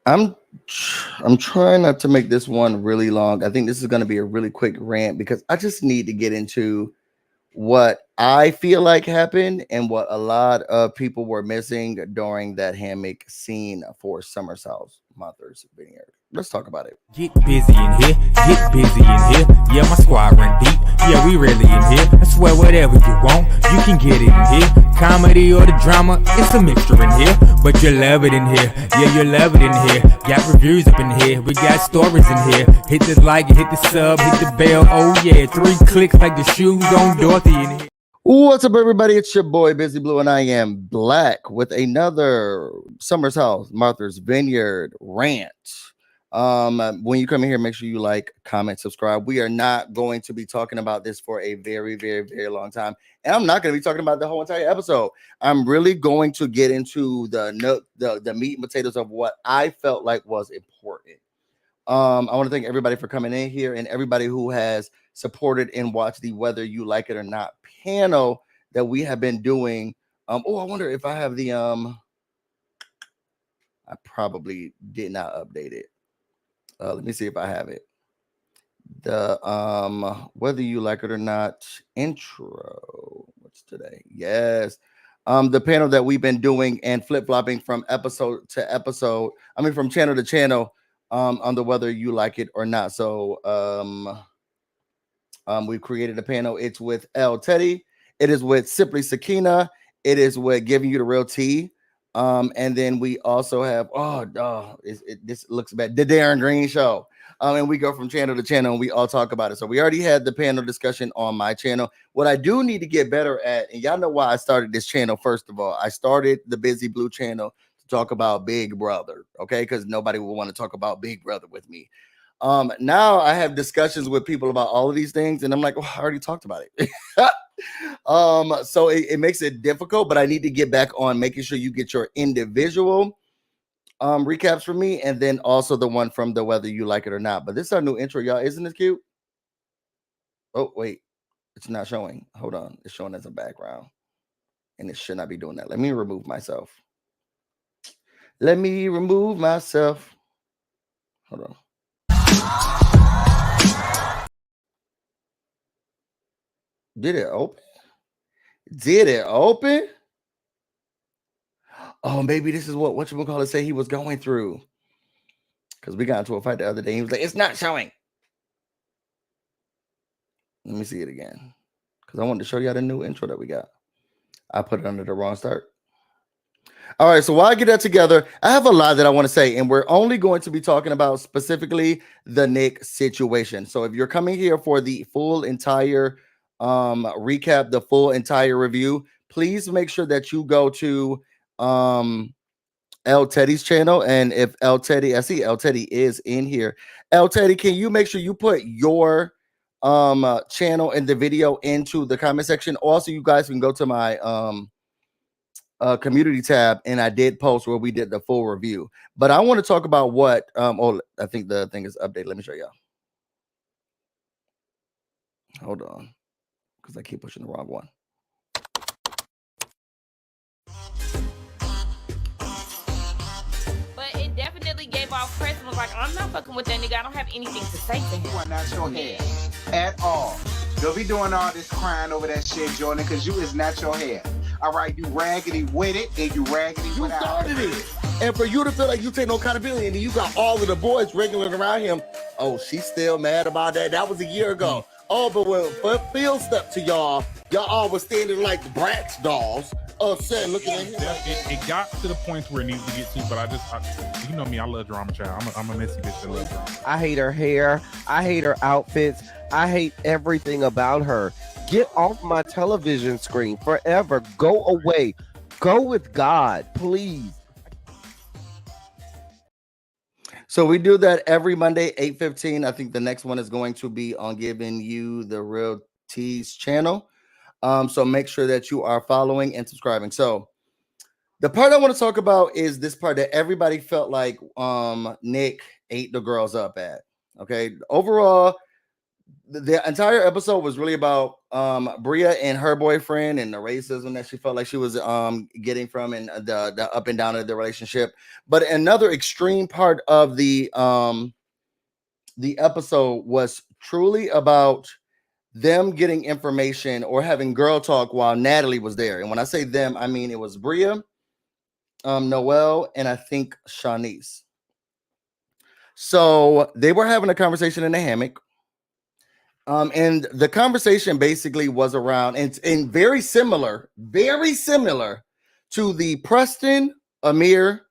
I'm I'm trying not to make this one really long. I think this is going to be a really quick rant because I just need to get into what I feel like happened and what a lot of people were missing during that hammock scene for Summer's House Mother's Vineyard. Let's talk about it. Get busy in here, get busy in here. Yeah, my squad run deep. Yeah, we really in here. I swear whatever you want, you can get it in here. Comedy or the drama, it's a mixture in here. But you love it in here. Yeah, you love it in here. Got reviews up in here. We got stories in here. Hit the like, hit the sub, hit the bell. Oh yeah, 3 clicks like the shoes on Dorothy in here. What's up, everybody? It's your boy BusyBlu, and I am black with another Summer's House Martha's Vineyard rant. When you come in here, make sure you like, comment, subscribe. We are not going to be talking about this for a very, very, very long time, and I'm not going to be talking about the whole entire episode. I'm really going to get into the meat and potatoes of what I felt like was important. I want to thank everybody for coming in here and everybody who has supported and watched the Whether You Like It or Not panel that we have been doing. I wonder if I have the I probably did not update it. Let me see if I have it. The Whether You Like It or Not intro. What's today? Yes. The panel that we've been doing and flip-flopping from episode to episode. I mean, from channel to channel. On the Whether You Like It or Not. So we've created a panel. It's with L Teddy. It is with Simply Sakina. It is with Giving You the Real Tea. And then we also have this looks bad. The Darren Green Show. And we go from channel to channel and we all talk about it. So we already had the panel discussion on my channel. What I do need to get better at, and y'all know why I started this channel. First of all, I started the BusyBlu channel talk about Big Brother, okay? Because nobody will want to talk about Big Brother with me. Now I have discussions with people about all of these things, and I'm like, I already talked about it. So it makes it difficult, but I need to get back on making sure you get your individual recaps from me, and then also the one from the Whether You Like It or Not. But this is our new intro, y'all. Isn't this cute? Oh, wait, it's not showing. Hold on, it's showing as a background, and it should not be doing that. Let me remove myself. Let me remove myself. Hold on. Did it open? Did it open? Oh, maybe this is what you call it say he was going through. Because we got into a fight the other day. He was like, it's not showing. Let me see it again. Because I wanted to show y'all the new intro that we got. I put it under the wrong start. All right, so while I get that together, I have a lot that I want to say, and we're only going to be talking about specifically the Nick situation. So if you're coming here for the full entire recap, the full entire review, please make sure that you go to L Teddy's channel. And if L Teddy, I see L Teddy is in here. L Teddy, can you make sure you put your channel and the video into the comment section? Also, you guys can go to my community tab, and I did post where we did the full review. But I want to talk about what I think the thing is updated. Let me show y'all. Hold on, because I keep pushing the wrong one. But it definitely gave off press and was like, I'm not fucking with that nigga. I don't have anything to say to him. You are not your hair at all. Don't be doing all this crying over that shit, Jordan, because you is not your hair. All right, you raggedy with it and you raggedy You without started it. And for you to feel like you take no accountability, and then you got all of the boys regular around him. Oh, she's still mad about that. That was a year ago. Oh, but when Phil stepped to y'all all was standing like Bratz dolls, upset, looking at him. It got to the point where it needed to get to, but you know me, I love drama, child. I'm a messy bitch that loves drama. I hate her hair. I hate her outfits. I hate everything about her. Get off my television screen forever. Go away. Go with God, please. So we do that every Monday, 8:15. I think the next one is going to be on Giving You the Real Tease channel. So make sure that you are following and subscribing. So the part I want to talk about is this part that everybody felt like Nick ate the girls up at. Okay. Overall, the entire episode was really about Bria and her boyfriend and the racism that she felt like she was getting from and the up and down of the relationship. But another extreme part of the episode was truly about them getting information or having girl talk while Natalie was there. And when I say them, I mean it was Bria, Noelle, and I think Shanice. So they were having a conversation in the hammock. And the conversation basically was around and very similar to the Preston, Amir,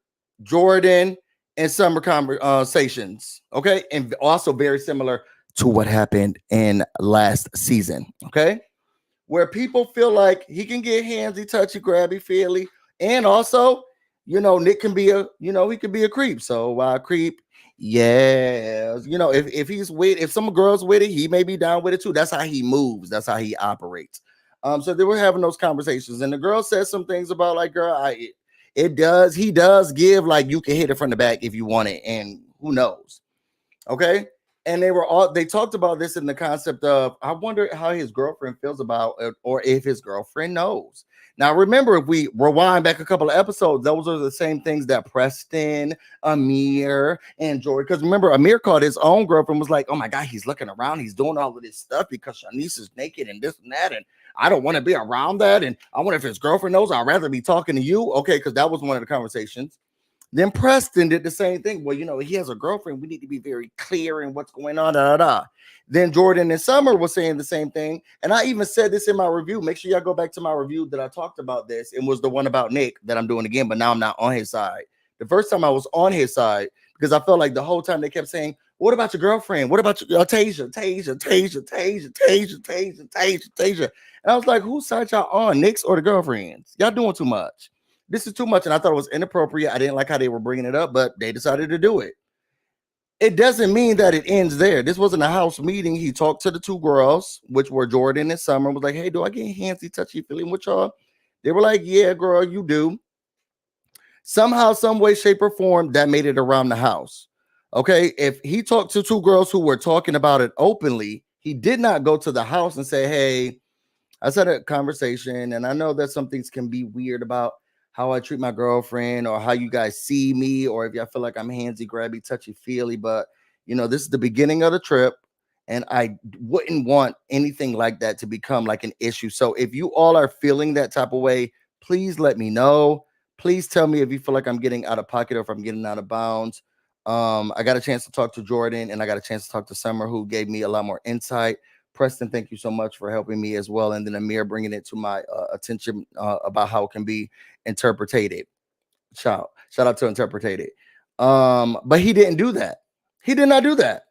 Jordan, and Summer conversations. Okay. And also very similar to what happened in last season. Okay. Where people feel like he can get handsy, touchy, grabby, feely. And also, Nick can be he could be a creep. So while creep, yeah, if some girls with it, he may be down with it too. That's how he moves. That's how he operates. So they were having those conversations, and the girl said some things about like, girl, he does give like you can hit it from the back if you want it, and who knows, okay. And they talked about this in the concept of, I wonder how his girlfriend feels about it, or if his girlfriend knows. Now, remember, if we rewind back a couple of episodes, those are the same things that Preston, Amir, and Jordan, because remember, Amir called his own girlfriend, was like, oh my God, he's looking around, he's doing all of this stuff because Shanice is naked and this and that, and I don't want to be around that, and I wonder if his girlfriend knows. I'd rather be talking to you. Okay, because that was one of the conversations. Then Preston did the same thing. Well, he has a girlfriend. We need to be very clear in what's going on. Then Jordan and Summer was saying the same thing. And I even said this in my review. Make sure y'all go back to my review that I talked about this. It was the one about Nick that I'm doing again, but now I'm not on his side. The first time I was on his side because I felt like the whole time they kept saying, what about your girlfriend? What about your Tasia? And I was like, whose side y'all on? Nick's or the girlfriends? Y'all doing too much. This is too much, and I thought it was inappropriate. I didn't like how they were bringing it up, but they decided to do it. It doesn't mean that it ends there. This wasn't a house meeting. He talked to the two girls, which were Jordan and Summer, was like, hey, do I get handsy, touchy, feeling with y'all? They were like, yeah, girl, you do. Somehow, some way, shape, or form, that made it around the house. Okay, if he talked to two girls who were talking about it openly, he did not go to the house and say, hey, I had a conversation, and I know that some things can be weird about how I treat my girlfriend or how you guys see me, or if y'all feel like I'm handsy, grabby, touchy, feely, but this is the beginning of the trip, and I wouldn't want anything like that to become like an issue. So if you all are feeling that type of way, please let me know. Please tell me if you feel like I'm getting out of pocket or if I'm getting out of bounds. I got a chance to talk to Jordan, and I got a chance to talk to Summer, who gave me a lot more insight. Preston, thank you so much for helping me as well. And then Amir bringing it to my attention about how it can be interpreted. Shout out to interpreted. But he didn't do that. He did not do that.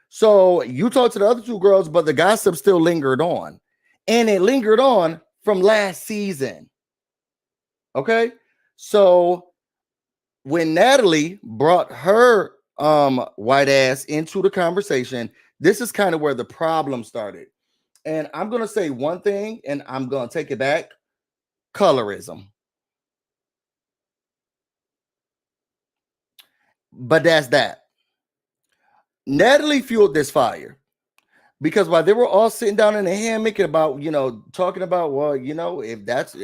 So you talked to the other two girls, but the gossip still lingered on. And it lingered on from last season. Okay? So when Natalie brought her white ass into the conversation, this is kind of where the problem started. And I'm going to say one thing, and I'm going to take it back. Colorism. But that's that. Natalie fueled this fire. Because while they were all sitting down in the hammock about, talking about, well, if that's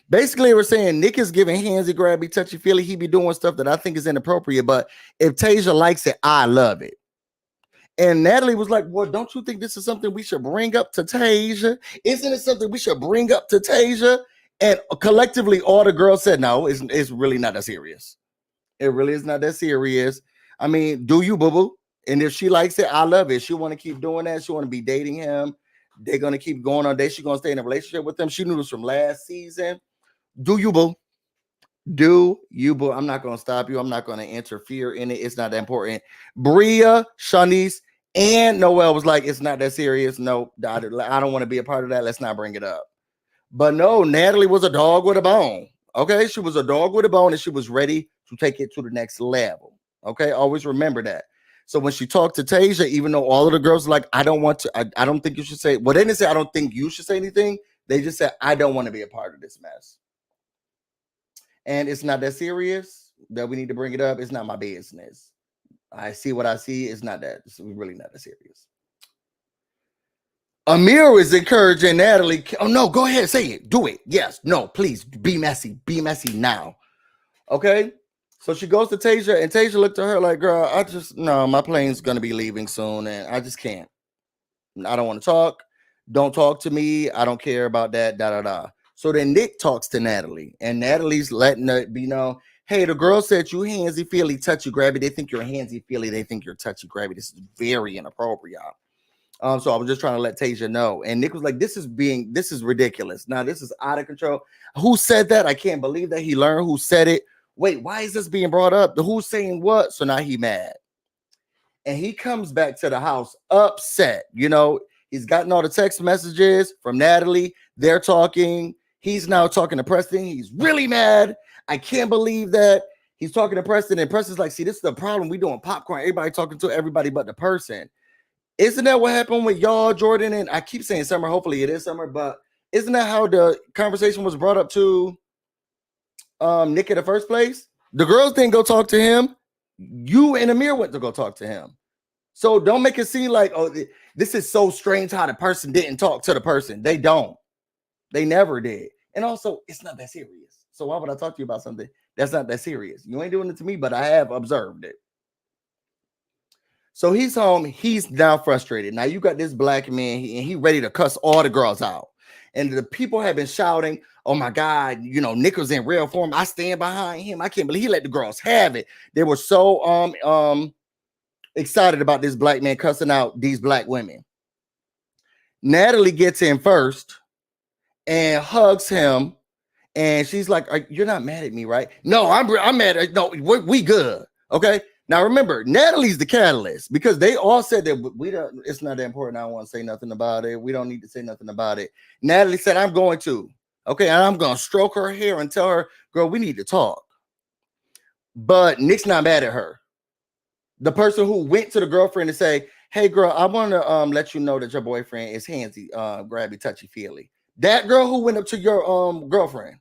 basically we're saying Nick is giving handsy, grabby, touchy, feely. He be doing stuff that I think is inappropriate. But if Tasia likes it, I love it. And Natalie was like, well, don't you think this is something we should bring up to Tasia? Isn't it something we should bring up to Tasia? And collectively, all the girls said, no, it's really not that serious. It really is not that serious. I mean, do you, boo-boo? And if she likes it, I love it. She want to keep doing that. She want to be dating him. They're going to keep going on dates. She's going to stay in a relationship with him. She knew this from last season. Do you, boo? Do you, boo? I'm not going to stop you. I'm not going to interfere in it. It's not that important. Bria, Shanice, and Noelle was like, it's not that serious. No, I don't want to be a part of that. Let's not bring it up. But no, Natalie was a dog with a bone. Okay, she was a dog with a bone, and she was ready to take it to the next level. Okay, always remember that. So when she talked to Tasia, even though all of the girls were like, I don't think you should say, well, they didn't say, I don't think you should say anything. They just said, I don't want to be a part of this mess. And it's not that serious that we need to bring it up. It's not my business. I see what I see. It's not that. It's really not that serious. Amir is encouraging Natalie. Oh no, go ahead, say it, do it. Yes, no, please be messy now. Okay. So she goes to Tasia, and Tasia looked at her like, girl, my plane's gonna be leaving soon, and I just can't. I don't want to talk. Don't talk to me. I don't care about that. Da da da. So then Nick talks to Natalie, and Natalie's letting it be known, hey, the girl said you handsy feely, touchy grabby. They think you're handsy feely. They think you're touchy grabby. This is very inappropriate. So I was just trying to let Tasia know. And Nick was like, this is ridiculous. Now, this is out of control. Who said that? I can't believe that he learned who said it. Wait, why is this being brought up? Who's saying what? So now he mad. And he comes back to the house upset. You know, he's gotten all the text messages from Natalie. They're talking. He's now talking to Preston. He's really mad. I can't believe that. He's talking to Preston. And Preston's like, see, this is the problem. We doing popcorn. Everybody talking to everybody but the person. Isn't that what happened with y'all, Jordan? And I keep saying Summer. Hopefully it is Summer. But isn't that how the conversation was brought up to Nick in the first place? The girls didn't go talk to him. You and Amir went to go talk to him. So don't make it seem like, oh, this is so strange how the person didn't talk to the person. They don't. They never did. And also, it's not that serious. So why would I talk to you about something that's not that serious? You ain't doing it to me, but I have observed it. So he's home. He's now frustrated. Now you got this black man, and he ready to cuss all the girls out. And the people have been shouting, oh my God, you know, Nick was in real form. I stand behind him. I can't believe he let the girls have it. They were so excited about this black man cussing out these black women. Natalie gets in first and hugs him. And she's like, you're not mad at me, right? No, I'm mad at, no, we good. Okay. Now remember, Natalie's the catalyst because they all said that it's not that important. I don't want to say nothing about it. We don't need to say nothing about it. Natalie said, I'm going to. Okay, and I'm going to stroke her hair and tell her, girl, we need to talk. But Nick's not mad at her. The person who went to the girlfriend to say, hey, girl, I want to let you know that your boyfriend is handsy, grabby, touchy, feely. That girl who went up to your girlfriend,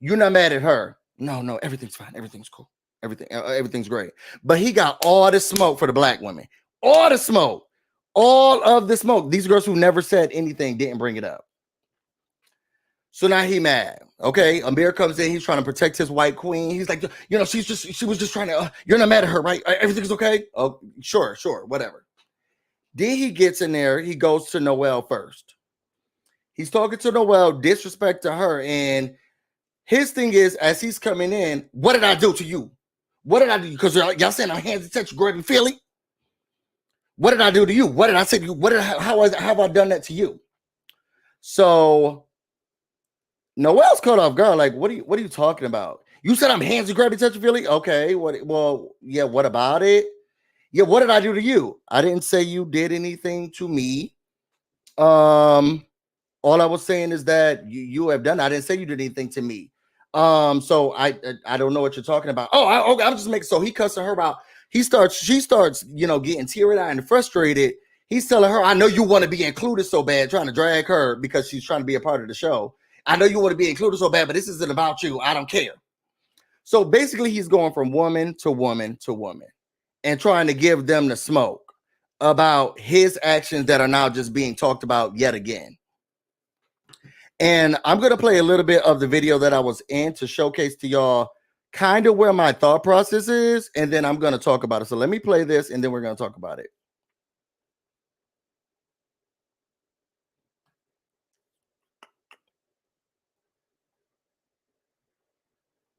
you're not mad at her. No, everything's fine. Everything's cool. Everything's great. But he got all the smoke for the black women. All the smoke. All of the smoke. These girls who never said anything didn't bring it up. So now he mad. Okay. Amir comes in. He's trying to protect his white queen. He's like, you know, she was just trying to, you're not mad at her, right? Everything's okay. Oh, sure. Whatever. Then he gets in there. He goes to Noelle first. He's talking to Noelle, disrespect to her. And his thing is, as he's coming in, what did I do to you? What did I do? Because y'all saying I'm hands to touch you, Gordon Philly. What did I do to you? What did I say to you? How have I done that to you? So Noelle's caught off guard. Like, what are you talking about? You said I'm hands to grabby, touch you, Philly. Okay. What about it? Yeah. What did I do to you? I didn't say you did anything to me. All I was saying is that you have done. I didn't say you did anything to me. So I don't know what you're talking about. Okay. I'm just making. So he cussing her out. She starts, you know, getting teary-eyed and frustrated. He's telling her, I know you want to be included so bad, trying to drag her because she's trying to be a part of the show. I know you want to be included so bad, but this isn't about you. I don't care. So basically he's going from woman to woman to woman and trying to give them the smoke about his actions that are now just being talked about yet again. And I'm going to play a little bit of the video that I was in to showcase to y'all kind of where my thought process is. And then I'm going to talk about it. So let me play this and then we're going to talk about it.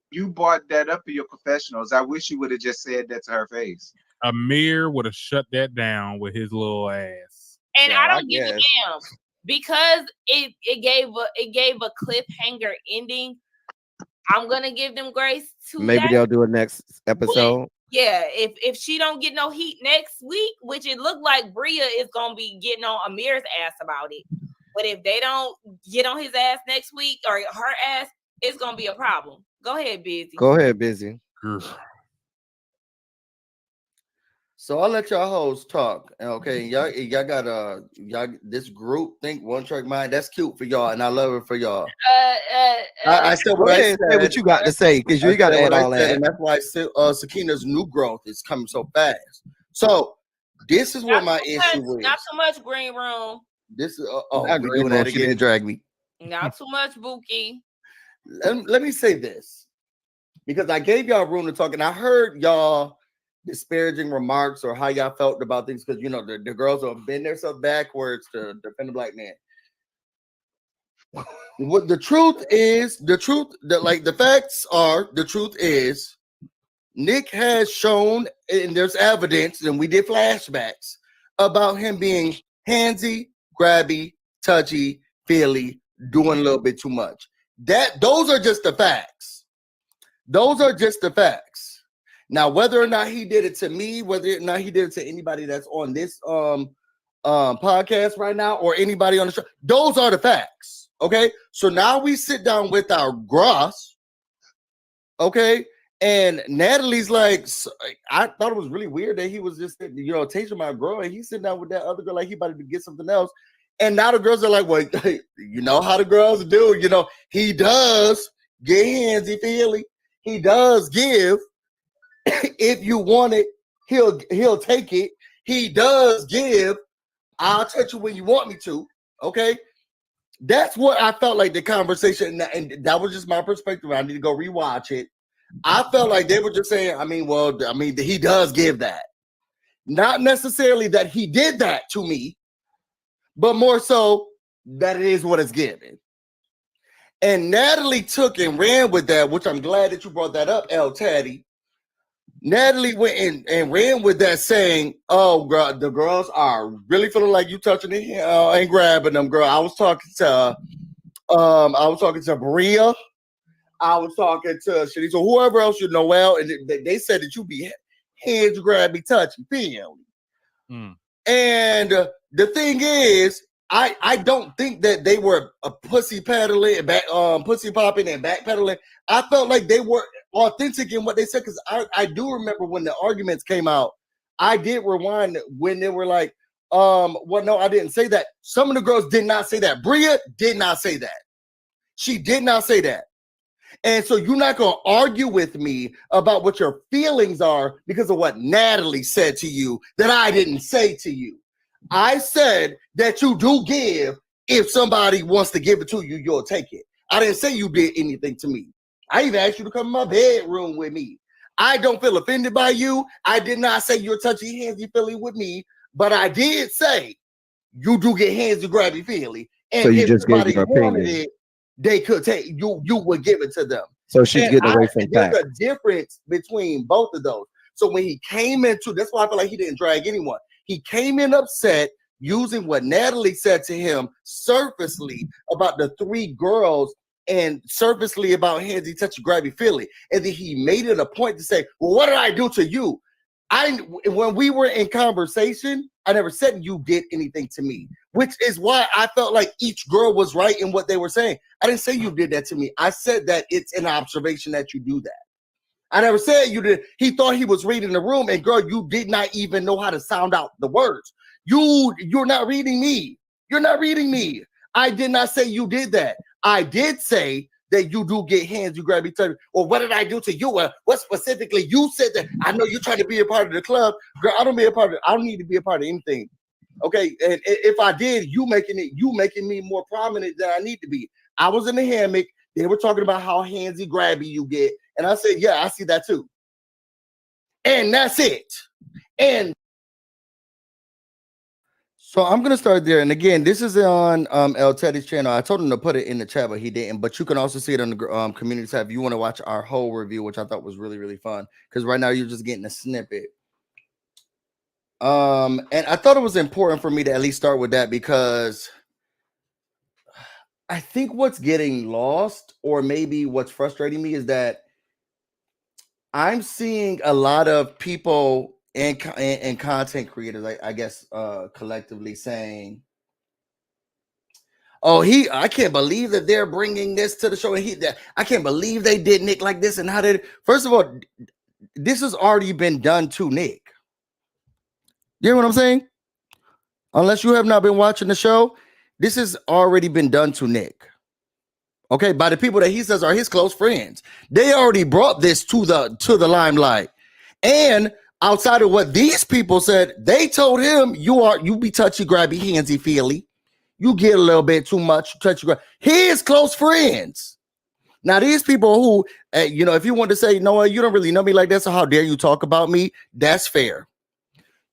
You brought that up in your confessionals. I wish you would have just said that to her face. Amir would have shut that down with his little ass. And Yeah, I don't give a damn because it gave a cliffhanger ending. I'm gonna give them grace to Maybe that. they'll do a next episode. Yeah, if she don't get no heat next week, which it looked like Bria is gonna be getting on Amir's ass about it. But if they don't get on his ass next week or her ass, it's gonna be a problem. Go ahead, Busy. So I'll let y'all hoes talk. Okay, y'all got y'all this group think one track mind. That's cute for y'all, and I love it for y'all. I said Go ahead and say what you got to say, because you got to add all that. And that's why Sakina's new growth is coming so fast. So this is what my issue is. Not so much green room. This is I we agree, doing bro. that She again. didn't Drag me. Not too much, Buki. Let me say this, because I gave y'all room to talk, and I heard y'all disparaging remarks or how y'all felt about things, because the girls have been there so backwards to defend the black man. What the truth is, the facts are, the truth is, Nick has shown, and there's evidence, and we did flashbacks about him being handsy, grabby, touchy, feely, doing a little bit too much. Those are just the facts. Those are just the facts. Now, whether or not he did it to me, whether or not he did it to anybody that's on this podcast right now, or anybody on the show, those are the facts. Okay, so now we sit down with our gross. Okay. And Natalie's like, I thought it was really weird that he was just, tasting my girl, and he's sitting down with that other girl like he about to get something else. And now the girls are like, well, you know how the girls do, he does get handsy feely. He does give. If you want it, he'll take it. He does give. I'll touch you when you want me to. Okay. That's what I felt like the conversation, and that was just my perspective. I need to go rewatch it. I felt like they were just saying, he does give that. Not necessarily that he did that to me, but more so that it is what it's given. And Natalie took and ran with that, which I'm glad that you brought that up, El Taddy. Natalie went in and ran with that, saying, "Oh, girl, the girls are really feeling like you touching it and grabbing them, girl." I was talking to Bria. I was talking to Shanice, or whoever else Noel, and they said that you be hands grabby, touchy, feely. And the thing is, I don't think that they were a pussy popping and backpedaling. I felt like they were authentic in what they said, because I do remember when the arguments came out. I did rewind when they were like, well, no, I didn't say that. Some of the girls did not say that. Bria did not say that. She did not say that. And so you're not going to argue with me about what your feelings are because of what Natalie said to you that I didn't say to you. I said that you do give. If somebody wants to give it to you, you'll take it. I didn't say you did anything to me. I even asked you to come in my bedroom with me. I don't feel offended by you. I did not say you're touchy, handsy, feely with me, but I did say you do get handsy, grabby, feely. And so you if just gave somebody your wanted opinion. it, they could take you would give it to them. So she's getting away from there's facts. a difference between both of those. So when he came into, that's why I feel like he didn't drag anyone. He came in upset using what Natalie said to him surfacely about the three girls and surfacely about handsy, touchy, grabby, feely. And then he made it a point to say, well, what did I do to you? When we were in conversation, I never said you did anything to me, which is why I felt like each girl was right in what they were saying. I didn't say you did that to me. I said that it's an observation that you do that. I never said you did. He thought he was reading the room, and girl, you did not even know how to sound out the words. You're not reading me. You're not reading me. I did not say you did that. I did say that you do get hands, you grab each other. Or what did I do to you? What specifically you said that? I know you're trying to be a part of the club. Girl, I don't need to be a part of anything. Okay. And if I did, you making me more prominent than I need to be. I was in the hammock. They were talking about how handsy, grabby you get. And I said, yeah, I see that too. And that's it. And so I'm going to start there. And again, this is on El Teddy's channel. I told him to put it in the chat, but he didn't. But you can also see it on the community tab if you want to watch our whole review, which I thought was really, really fun. Because right now you're just getting a snippet. And I thought it was important for me to at least start with that, because I think what's getting lost, or maybe what's frustrating me, is that I'm seeing a lot of people and content creators, I guess, collectively saying, "Oh, I can't believe that they're bringing this to the show. And I can't believe they did Nick like this. And how did?" First of all, this has already been done to Nick. You hear what I'm saying? Unless you have not been watching the show, this has already been done to Nick. Okay, by the people that he says are his close friends. They already brought this to the limelight. And outside of what these people said, they told him you be touchy, grabby, handsy, feely. You get a little bit too much, touchy grabby. His close friends. Now, these people who, if you want to say, no, you don't really know me like that, so how dare you talk about me? That's fair.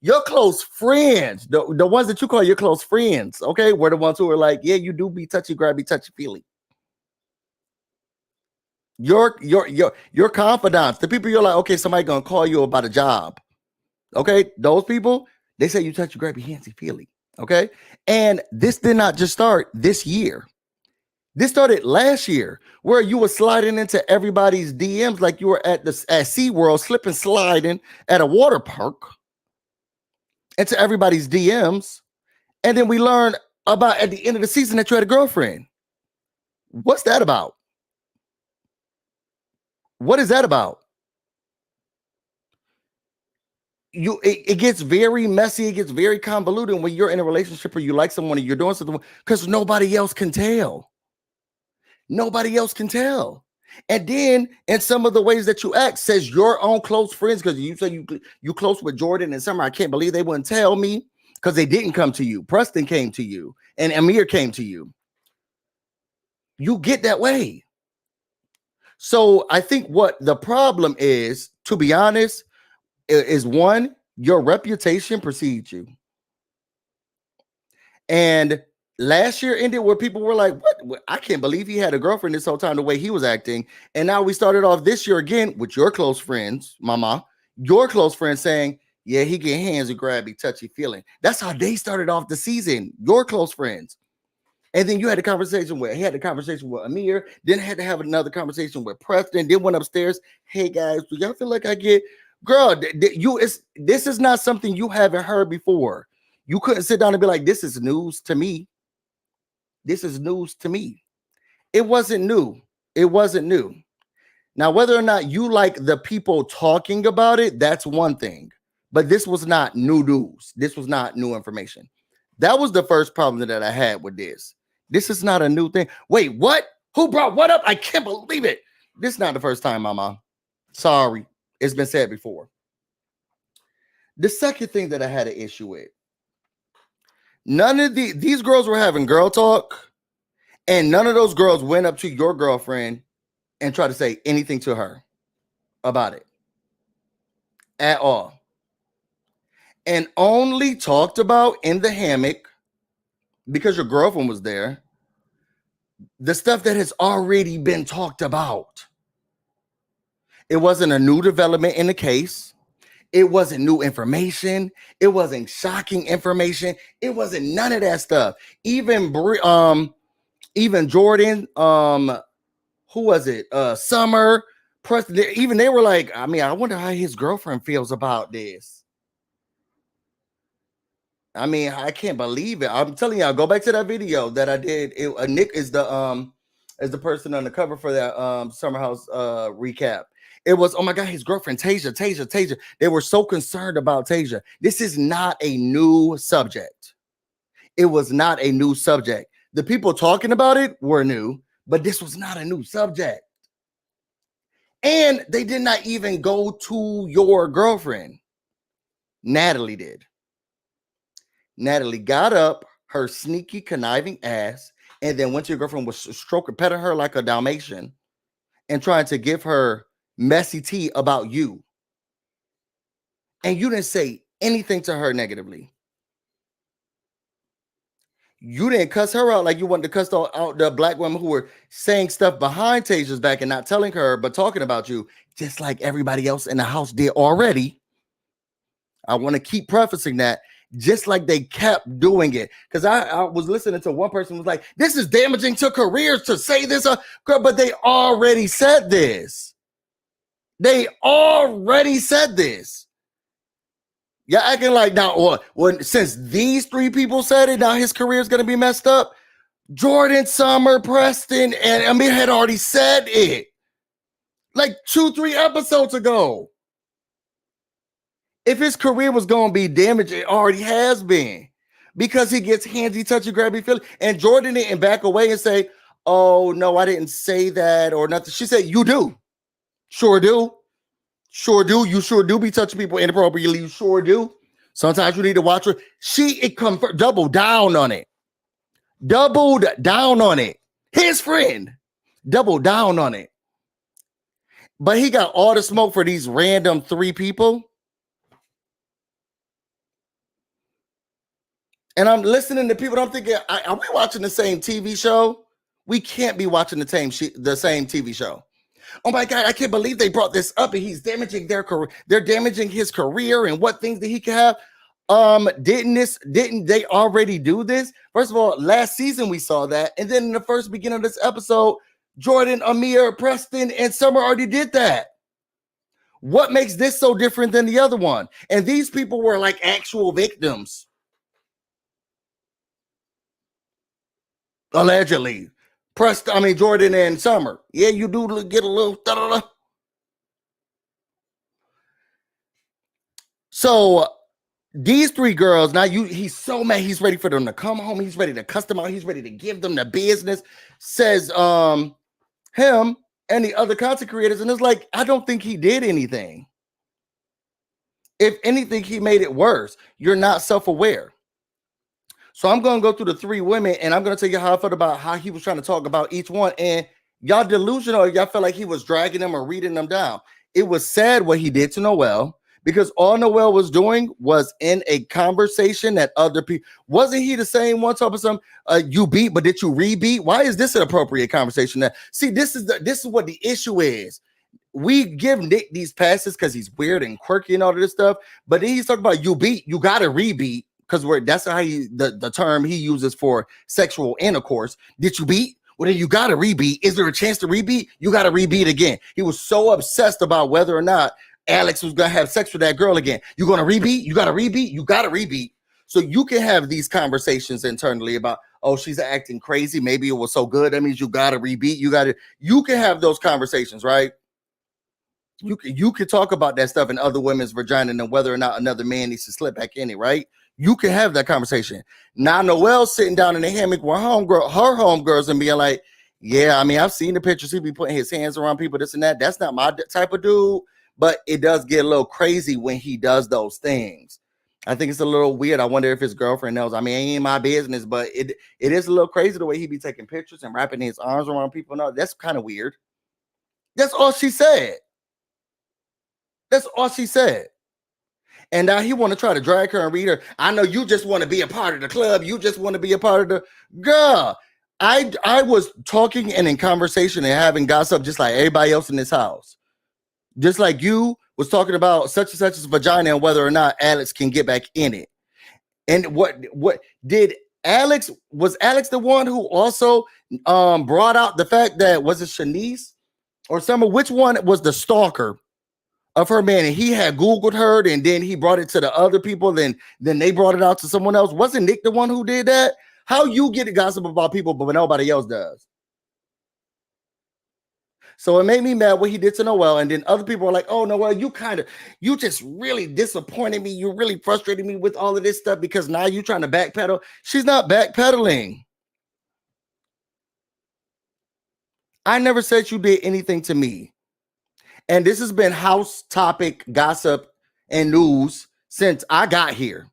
Your close friends, the ones that you call your close friends, okay, were the ones who are like, yeah, you do be touchy grabby, touchy feely. Your confidants, the people you're like, okay, somebody gonna call you about a job, okay, those people, they say you touchy grabby, handsy feely, okay, and this did not just start this year. This started last year, where you were sliding into everybody's DMs like you were at SeaWorld, slipping, sliding at a water park into everybody's DMs. And then we learned about at the end of the season that you had a girlfriend. What's that about? What is that about? It gets very messy. It gets very convoluted when you're in a relationship or you like someone and you're doing something because nobody else can tell. Nobody else can tell. And then in some of the ways that you act says your own close friends, because you say you close with Jordan and Summer. I can't believe they wouldn't tell me because they didn't come to you. Preston came to you and Amir came to you. You get that way. So I think what the problem is, to be honest, is one, your reputation precedes you. And last year ended where people were like, what? I can't believe he had a girlfriend this whole time, the way he was acting. And now we started off this year again with your close friends, mama, your close friends saying, yeah, he get hands and grabby, touchy feeling. That's how they started off the season, your close friends. And then you had a conversation with, he had a conversation with Amir, then had to have another conversation with Preston, then went upstairs. Hey guys, do y'all feel like I get, girl, this is not something you haven't heard before. You couldn't sit down and be like, this is news to me. This is news to me. It wasn't new. It wasn't new. Now, whether or not you like the people talking about it, that's one thing. But this was not new news. This was not new information. That was the first problem that I had with this. This is not a new thing. Wait, what? Who brought what up? I can't believe it. This is not the first time, mama. Sorry. It's been said before. The second thing that I had an issue with, none of these girls were having girl talk, and none of those girls went up to your girlfriend and tried to say anything to her about it at all. And only talked about in the hammock, because your girlfriend was there, the stuff that has already been talked about. It wasn't a new development in the case. It wasn't new information. It wasn't shocking information. It wasn't none of that stuff. Even Jordan, who was it? Summer, Preston, even they were like, I mean, I wonder how his girlfriend feels about this. I mean, I can't believe it. I'm telling y'all, go back to that video that I did. Nick is the person on the cover for that Summer House recap. It was, oh my God, his girlfriend, Tasia. They were so concerned about Tasia. This is not a new subject. It was not a new subject. The people talking about it were new, but this was not a new subject. And they did not even go to your girlfriend. Natalie did. Natalie got up her sneaky, conniving ass and then went to your girlfriend, was stroking, petting her like a Dalmatian and trying to give her messy tea about you. And you didn't say anything to her negatively. You didn't cuss her out like you wanted to cuss out the black women who were saying stuff behind Tasia's back and not telling her, but talking about you, just like everybody else in the house did already. I want to keep prefacing that. Just like they kept doing it. Because I was listening to one person was like, this is damaging to careers to say this. But they already said this. They already said this. You're acting like now, since these three people said it, now his career is going to be messed up. Jordan, Summer, Preston, and Amir had already said it. Like 2-3 episodes ago. If his career was going to be damaged, it already has been. Because he gets handsy, touchy, grabby, feeling. And Jordan didn't back away and say, oh, no, I didn't say that or nothing. She said, you do. Sure do. Sure do. You sure do be touching people inappropriately. You sure do. Sometimes you need to watch her. Double down on it. doubled down on it. His friend doubled down on it. But he got all the smoke for these random 3 people. And I'm listening to people, and I'm thinking, are we watching the same TV show? We can't be watching the same TV show. Oh my God, I can't believe they brought this up, and he's damaging their career. They're damaging his career and what things that he can have. Didn't they already do this? First of all, last season we saw that, and then in the first beginning of this episode, Jordan, Amir, Preston, and Summer already did that. What makes this so different than the other one? And these people were like actual victims. Allegedly. Jordan and Summer. Yeah, you do get a little da-da-da. So these 3 girls, now he's so mad, he's ready for them to come home, he's ready to cuss them out, he's ready to give them the business, says him and the other content creators, and it's like, I don't think he did anything. If anything, he made it worse. You're not self-aware. So I'm going to go through the 3 women, and I'm going to tell you how I felt about how he was trying to talk about each one. And y'all delusional, y'all felt like he was dragging them or reading them down. It was sad what he did to Noelle, because all Noelle was doing was in a conversation that other people, wasn't he the same one talking about you beat, but did you rebeat? Why is this an appropriate conversation? That see, this is what the issue is. We give Nick these passes because he's weird and quirky and all of this stuff, but then he's talking about you beat, you got to rebeat. Because that's how the term he uses for sexual intercourse. Did you beat? Well, then you got to rebeat. Is there a chance to rebeat? You got to rebeat again. He was so obsessed about whether or not Alex was going to have sex with that girl again. You going to rebeat? You got to rebeat? You got to rebeat. So you can have these conversations internally about, oh, she's acting crazy. Maybe it was so good. That means you got to rebeat. You can have those conversations, right? You can talk about that stuff in other women's vagina and whether or not another man needs to slip back in it, right? You can have that conversation. Now Noelle's sitting down in the hammock with her homegirls and being like, yeah, I've seen the pictures. He be putting his hands around people, this and that. That's not my type of dude. But it does get a little crazy when he does those things. I think it's a little weird. I wonder if his girlfriend knows. It ain't my business, but it is a little crazy the way he be taking pictures and wrapping his arms around people. No, that's kind of weird. That's all she said. That's all she said. And now he want to try to drag her and read her. I know you just want to be a part of the club. You just want to be a part of the girl. I was talking and in conversation and having gossip just like everybody else in this house. Just like you was talking about such and such's vagina and whether or not Alex can get back in it. And what did Alex, was Alex the one who also brought out the fact that, was it Shanice or someone, which one was the stalker of her man, and he had Googled her, and then he brought it to the other people, then they brought it out to someone else. Wasn't Nick the one who did that? How you get to gossip about people, but nobody else does? So it made me mad what he did to Noelle, and then other people are like, oh, Noelle, you just really disappointed me. You really frustrated me with all of this stuff because now you're trying to backpedal. She's not backpedaling. I never said you did anything to me. And this has been house topic, gossip, and news since I got here.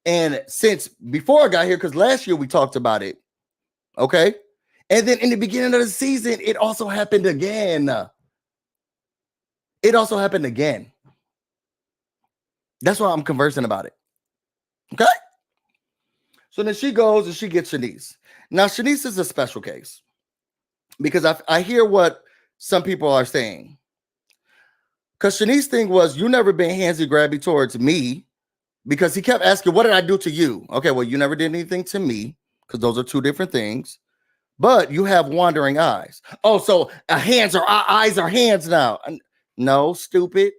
And since before I got here, because last year we talked about it. Okay. And then in the beginning of the season, it also happened again. That's why I'm conversing about it. Okay. So then she goes and she gets Shanice. Now, Shanice is a special case because I hear what some people are saying. Because Shanice's thing was, you never been handsy grabby towards me, because he kept asking, what did I do to you? Okay, well, you never did anything to me, because those are 2 different things. But you have wandering eyes. Oh, so eyes are hands now. No, stupid.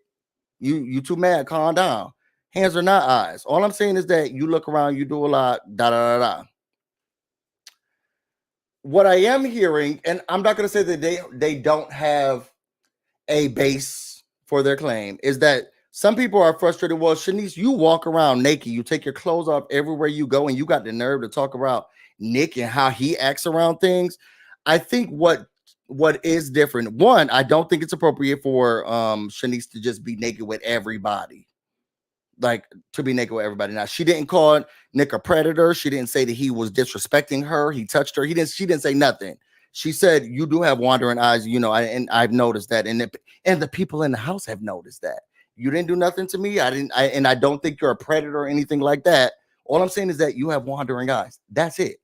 You too mad. Calm down. Hands are not eyes. All I'm saying is that you look around, you do a lot, da. What I am hearing, and I'm not going to say that they don't have a base for their claim, is that some people are frustrated. Well, Shanice, you walk around naked, you take your clothes off everywhere you go, and you got the nerve to talk about Nick and how he acts around things. I think what is different, one, I don't think it's appropriate for Shanice to just be naked with everybody. like to be naked with everybody. Now, she didn't call Nick a predator. She didn't say that he was disrespecting her. He touched her. She didn't say nothing. She said, you do have wandering eyes, you know, and I've noticed that. And the people in the house have noticed that. You didn't do nothing to me. I don't think you're a predator or anything like that. All I'm saying is that you have wandering eyes. That's it.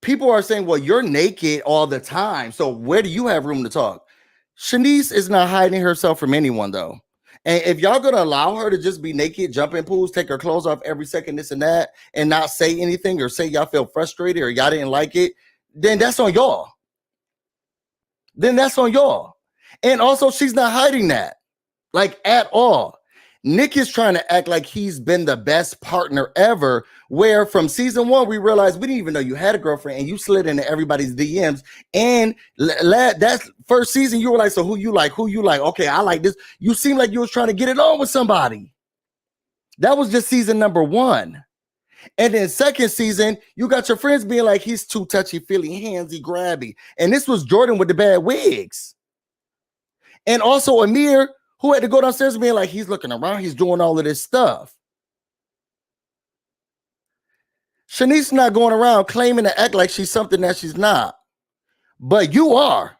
People are saying, well, you're naked all the time, so where do you have room to talk? Shanice is not hiding herself from anyone, though. And if y'all gonna allow her to just be naked, jump in pools, take her clothes off every second, this and that, and not say anything or say y'all feel frustrated or y'all didn't like it, then that's on y'all. And also, she's not hiding that, like, at all. Nick is trying to act like he's been the best partner ever, where from season 1, we realized we didn't even know you had a girlfriend and you slid into everybody's DMs. And that first season, you were like, so who you like? Okay, I like this. You seemed like you was trying to get it on with somebody. That was just season number 1. And then second season, you got your friends being like, he's too touchy-feely, handsy, grabby. And this was Jordan with the bad wigs. And also Amir, who had to go downstairs being like, he's looking around, he's doing all of this stuff. Shanice not going around claiming to act like she's something that she's not. But you are.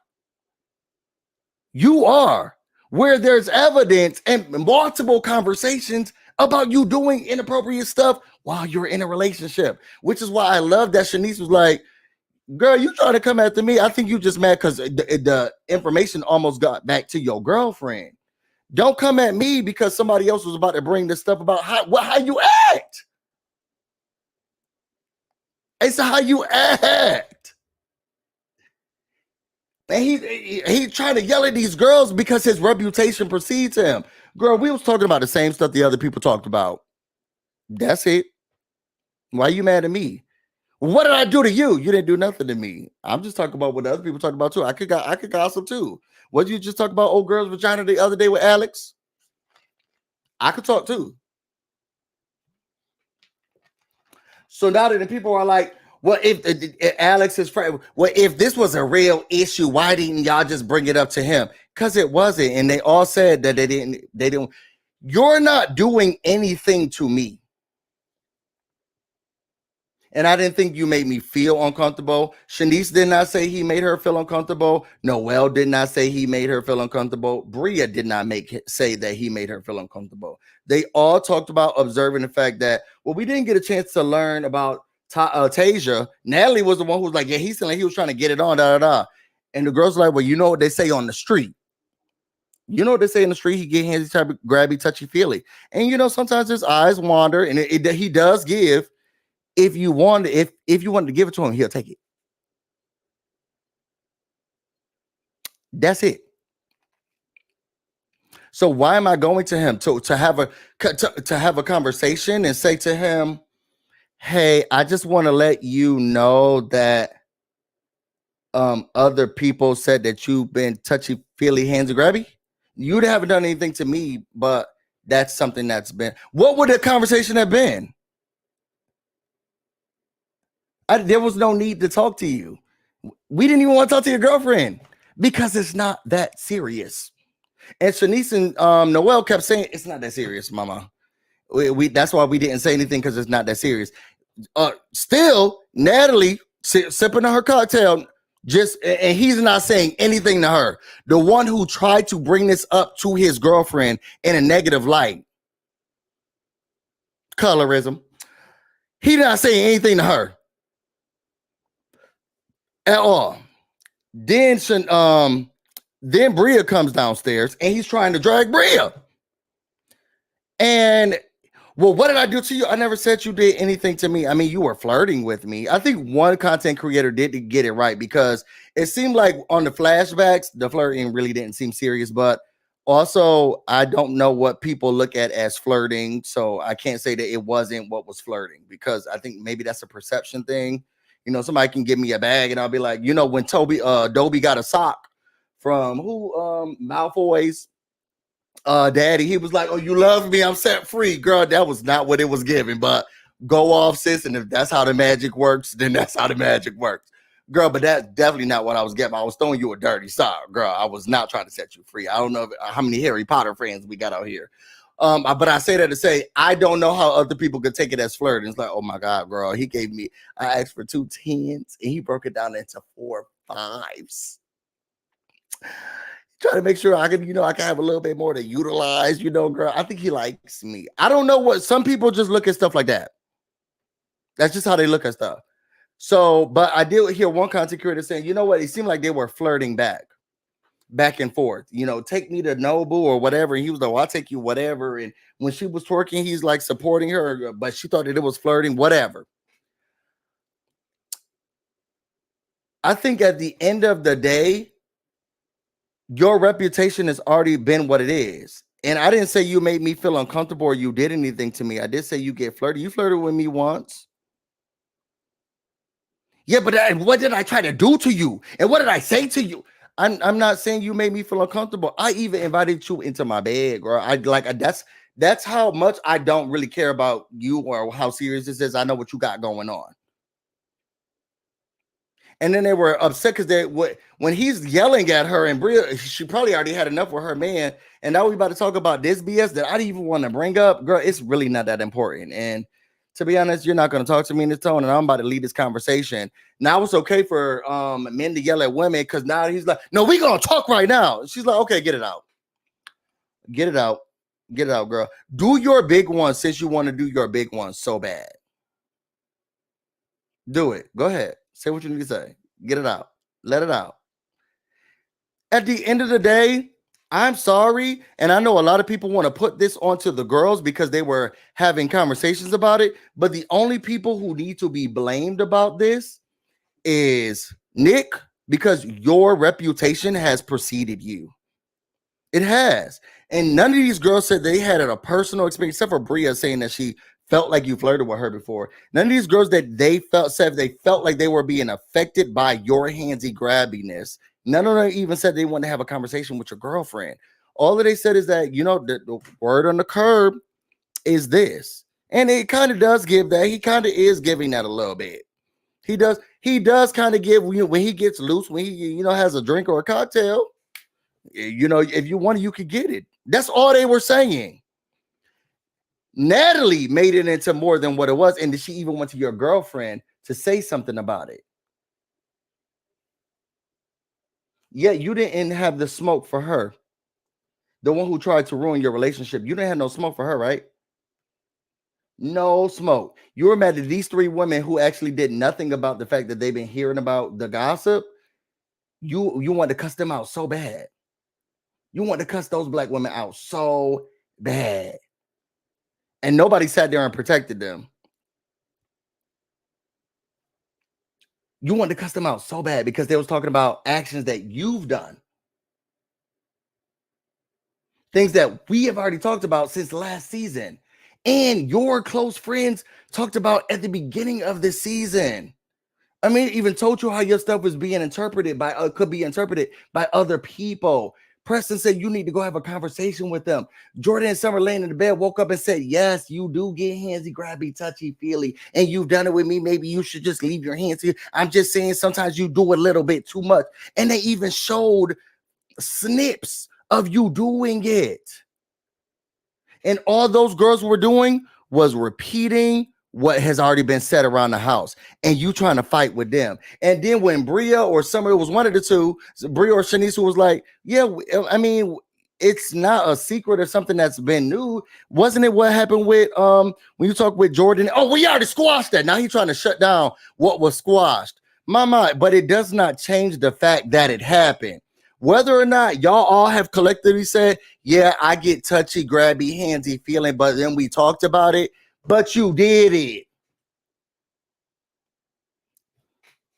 You are. Where there's evidence and multiple conversations about you doing inappropriate stuff while you're in a relationship. Which is why I love that Shanice was like, girl, you trying to come after me. I think you just mad because the information almost got back to your girlfriend. Don't come at me because somebody else was about to bring this stuff about how you act. It's how you act. And he trying to yell at these girls because his reputation precedes him. Girl, we was talking about the same stuff the other people talked about. That's it. Why are you mad at me? What did I do to you? You didn't do nothing to me. I'm just talking about what other people talk about too. I could gossip too. What did you just talk about old girl's vagina the other day with Alex? I could talk too. So now that the people are like, well, if Alex is friend, well, if this was a real issue, why didn't y'all just bring it up to him? Because it wasn't. And they all said that they didn't. You're not doing anything to me. And I didn't think you made me feel uncomfortable. Shanice did not say he made her feel uncomfortable. Noel did not say he made her feel uncomfortable. Bria did not say that he made her feel uncomfortable. They all talked about observing the fact that, well, we didn't get a chance to learn about Tasia. Natalie was the one who was like, yeah, he said like he was trying to get it on, And the girls were like, well, you know what they say on the street. You know what they say in the street? He get handsy, type of grabby, touchy-feely. And, you know, sometimes his eyes wander, and he does give. If you wanted to give it to him, he'll take it. That's it. So why am I going to him to have a conversation and say to him, hey, I just want to let you know that other people said that you've been touchy-feely, handsy, grabby? You haven't done anything to me, but that's something that's been. What would the conversation have been? There was no need to talk to you. We didn't even want to talk to your girlfriend because it's not that serious. And Shanice and Noel kept saying, it's not that serious, mama. That's why we didn't say anything, because it's not that serious. Still, Natalie sipping on her cocktail, and he's not saying anything to her. The one who tried to bring this up to his girlfriend in a negative light. Colorism. He's not saying anything to her at all. Then Bria comes downstairs and he's trying to drag Bria. And, well, what did I do to you? I never said you did anything to me. I mean, you were flirting with me. I think one content creator did get it right, because it seemed like on the flashbacks, the flirting really didn't seem serious. But also, I don't know what people look at as flirting, so I can't say that it wasn't what was flirting, because I think maybe that's a perception thing. You know, somebody can give me a bag and I'll be like, you know, when Dobie got a sock from Malfoy's daddy, he was like, oh, you love me, I'm set free. Girl, that was not what it was giving, but go off, sis. And if that's how the magic works, then that's how the magic works. girl, but that's definitely not what I was getting. I was throwing you a dirty sock, girl. I was not trying to set you free. I don't know how many Harry Potter fans we got out here. But I say that to say, I don't know how other people could take it as flirting. It's like, oh my God, girl, he gave me, I asked for 2 10s and he broke it down into 4 5s. Trying to make sure I can, I can have a little bit more to utilize, girl. I think he likes me. I don't know what, some people just look at stuff like that. That's just how they look at stuff. So, but I did hear one content creator saying, you know what? It seemed like they were flirting back and forth, take me to Nobu or whatever. And he was like, well, I'll take you whatever. And when she was twerking, he's like supporting her, but she thought that it was flirting, whatever. I think at the end of the day, your reputation has already been what it is. And I didn't say you made me feel uncomfortable or you did anything to me. I did say you get flirty. You flirted with me once. Yeah, but what did I try to do to you? And what did I say to you? I'm not saying you made me feel uncomfortable. I even invited you into my bed, girl. That's how much I don't really care about you or how serious this is. I know what you got going on. And then they were upset because when he's yelling at her and Bria, she probably already had enough with her man. And now we about to talk about this BS that I didn't even want to bring up. Girl, it's really not that important. And to be honest, you're not going to talk to me in this tone, and I'm about to lead this conversation. Now it's okay for men to yell at women because now he's like, no, we're going to talk right now. She's like, okay, get it out. Get it out. Get it out, girl. Do your big one since you want to do your big one so bad. Do it. Go ahead. Say what you need to say. Get it out. Let it out. At the end of the day, I'm sorry. And I know a lot of people want to put this onto the girls because they were having conversations about it. But the only people who need to be blamed about this is Nick, because your reputation has preceded you. It has. And none of these girls said they had a personal experience, except for Bria saying that she felt like you flirted with her before. None of these girls that said they felt like they were being affected by your handsy grabbiness. None of them even said they wanted to have a conversation with your girlfriend. All that they said is that, the word on the curb is this. And it kind of does give that. He kind of is giving that a little bit. He does kind of give, when he gets loose, when he, has a drink or a cocktail, if you want it, you could get it. That's all they were saying. Natalie made it into more than what it was. And she even went to your girlfriend to say something about it. Yeah, you didn't have the smoke for her. The one who tried to ruin your relationship. You didn't have no smoke for her, right? No smoke. You were mad at these 3 women who actually did nothing about the fact that they've been hearing about the gossip. You want to cuss them out so bad. You want to cuss those black women out so bad. And nobody sat there and protected them. You want to cuss them out so bad because they was talking about actions that you've done. Things that we have already talked about since last season. And your close friends talked about at the beginning of the season. I mean, even told you how your stuff was being interpreted could be interpreted by other people. Preston said you need to go have a conversation with them. Jordan and Summer laying in the bed woke up and said, yes, you do get handsy, grabby, touchy, feely, and you've done it with me. Maybe you should just leave your hands here. I'm just saying sometimes you do a little bit too much. And they even showed snips of you doing it. And all those girls were doing was repeating what has already been said around the house, and you trying to fight with them. And then when Bria or somebody, was one of the two, Bria or Shanice, who was like, yeah, I mean, it's not a secret or something that's been new. Wasn't it what happened with when you talk with Jordan? Oh, we already squashed that. Now he's trying to shut down what was squashed. But it does not change the fact that it happened. Whether or not y'all all have collectively said, yeah, I get touchy, grabby, handsy feeling, but then we talked about it. But you did it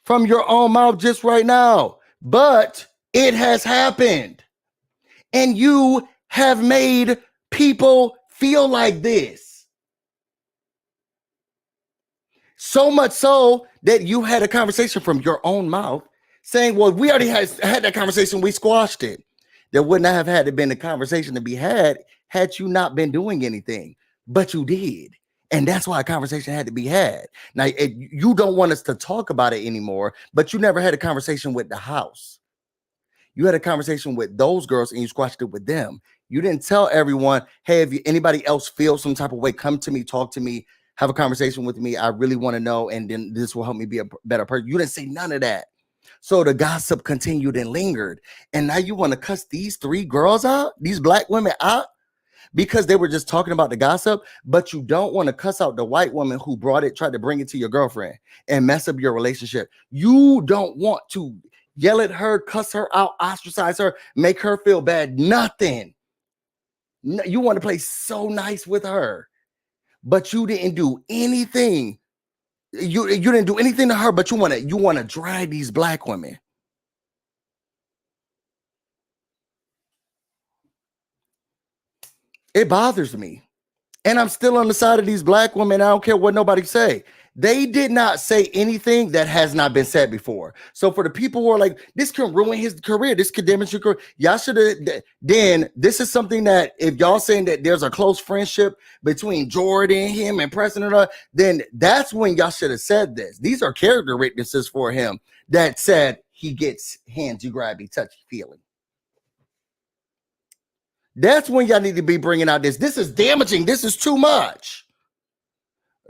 from your own mouth just right now. But it has happened. And you have made people feel like this. So much so that you had a conversation from your own mouth saying, well, we already had that conversation. We squashed it. There would not have had to been a conversation to be had you not been doing anything. But you did. And that's why a conversation had to be had. Now, you don't want us to talk about it anymore, but you never had a conversation with the house. You had a conversation with those girls and you squashed it with them. You didn't tell everyone, hey, if anybody else feels some type of way, come to me, talk to me, have a conversation with me. I really want to know, and then this will help me be a better person. You didn't say none of that. So the gossip continued and lingered. And now you want to cuss these 3 girls out, these black women out, because they were just talking about the gossip, but you don't want to cuss out the white woman who tried to bring it to your girlfriend and mess up your relationship. You don't want to yell at her, cuss her out, ostracize her, make her feel bad. Nothing. You want to play so nice with her, but you didn't do anything. You didn't do anything to her, but you want to drag these black women. It bothers me. And I'm still on the side of these black women. I don't care what nobody say. They did not say anything that has not been said before. So for the people who are like, this can ruin his career, this could damage your career, y'all should have. Then this is something that if y'all saying that there's a close friendship between Jordan, him, and Preston, then that's when y'all should have said this. These are character witnesses for him that said he gets handsy, grabby, touchy feeling. That's when y'all need to be bringing out this. This is damaging. This is too much.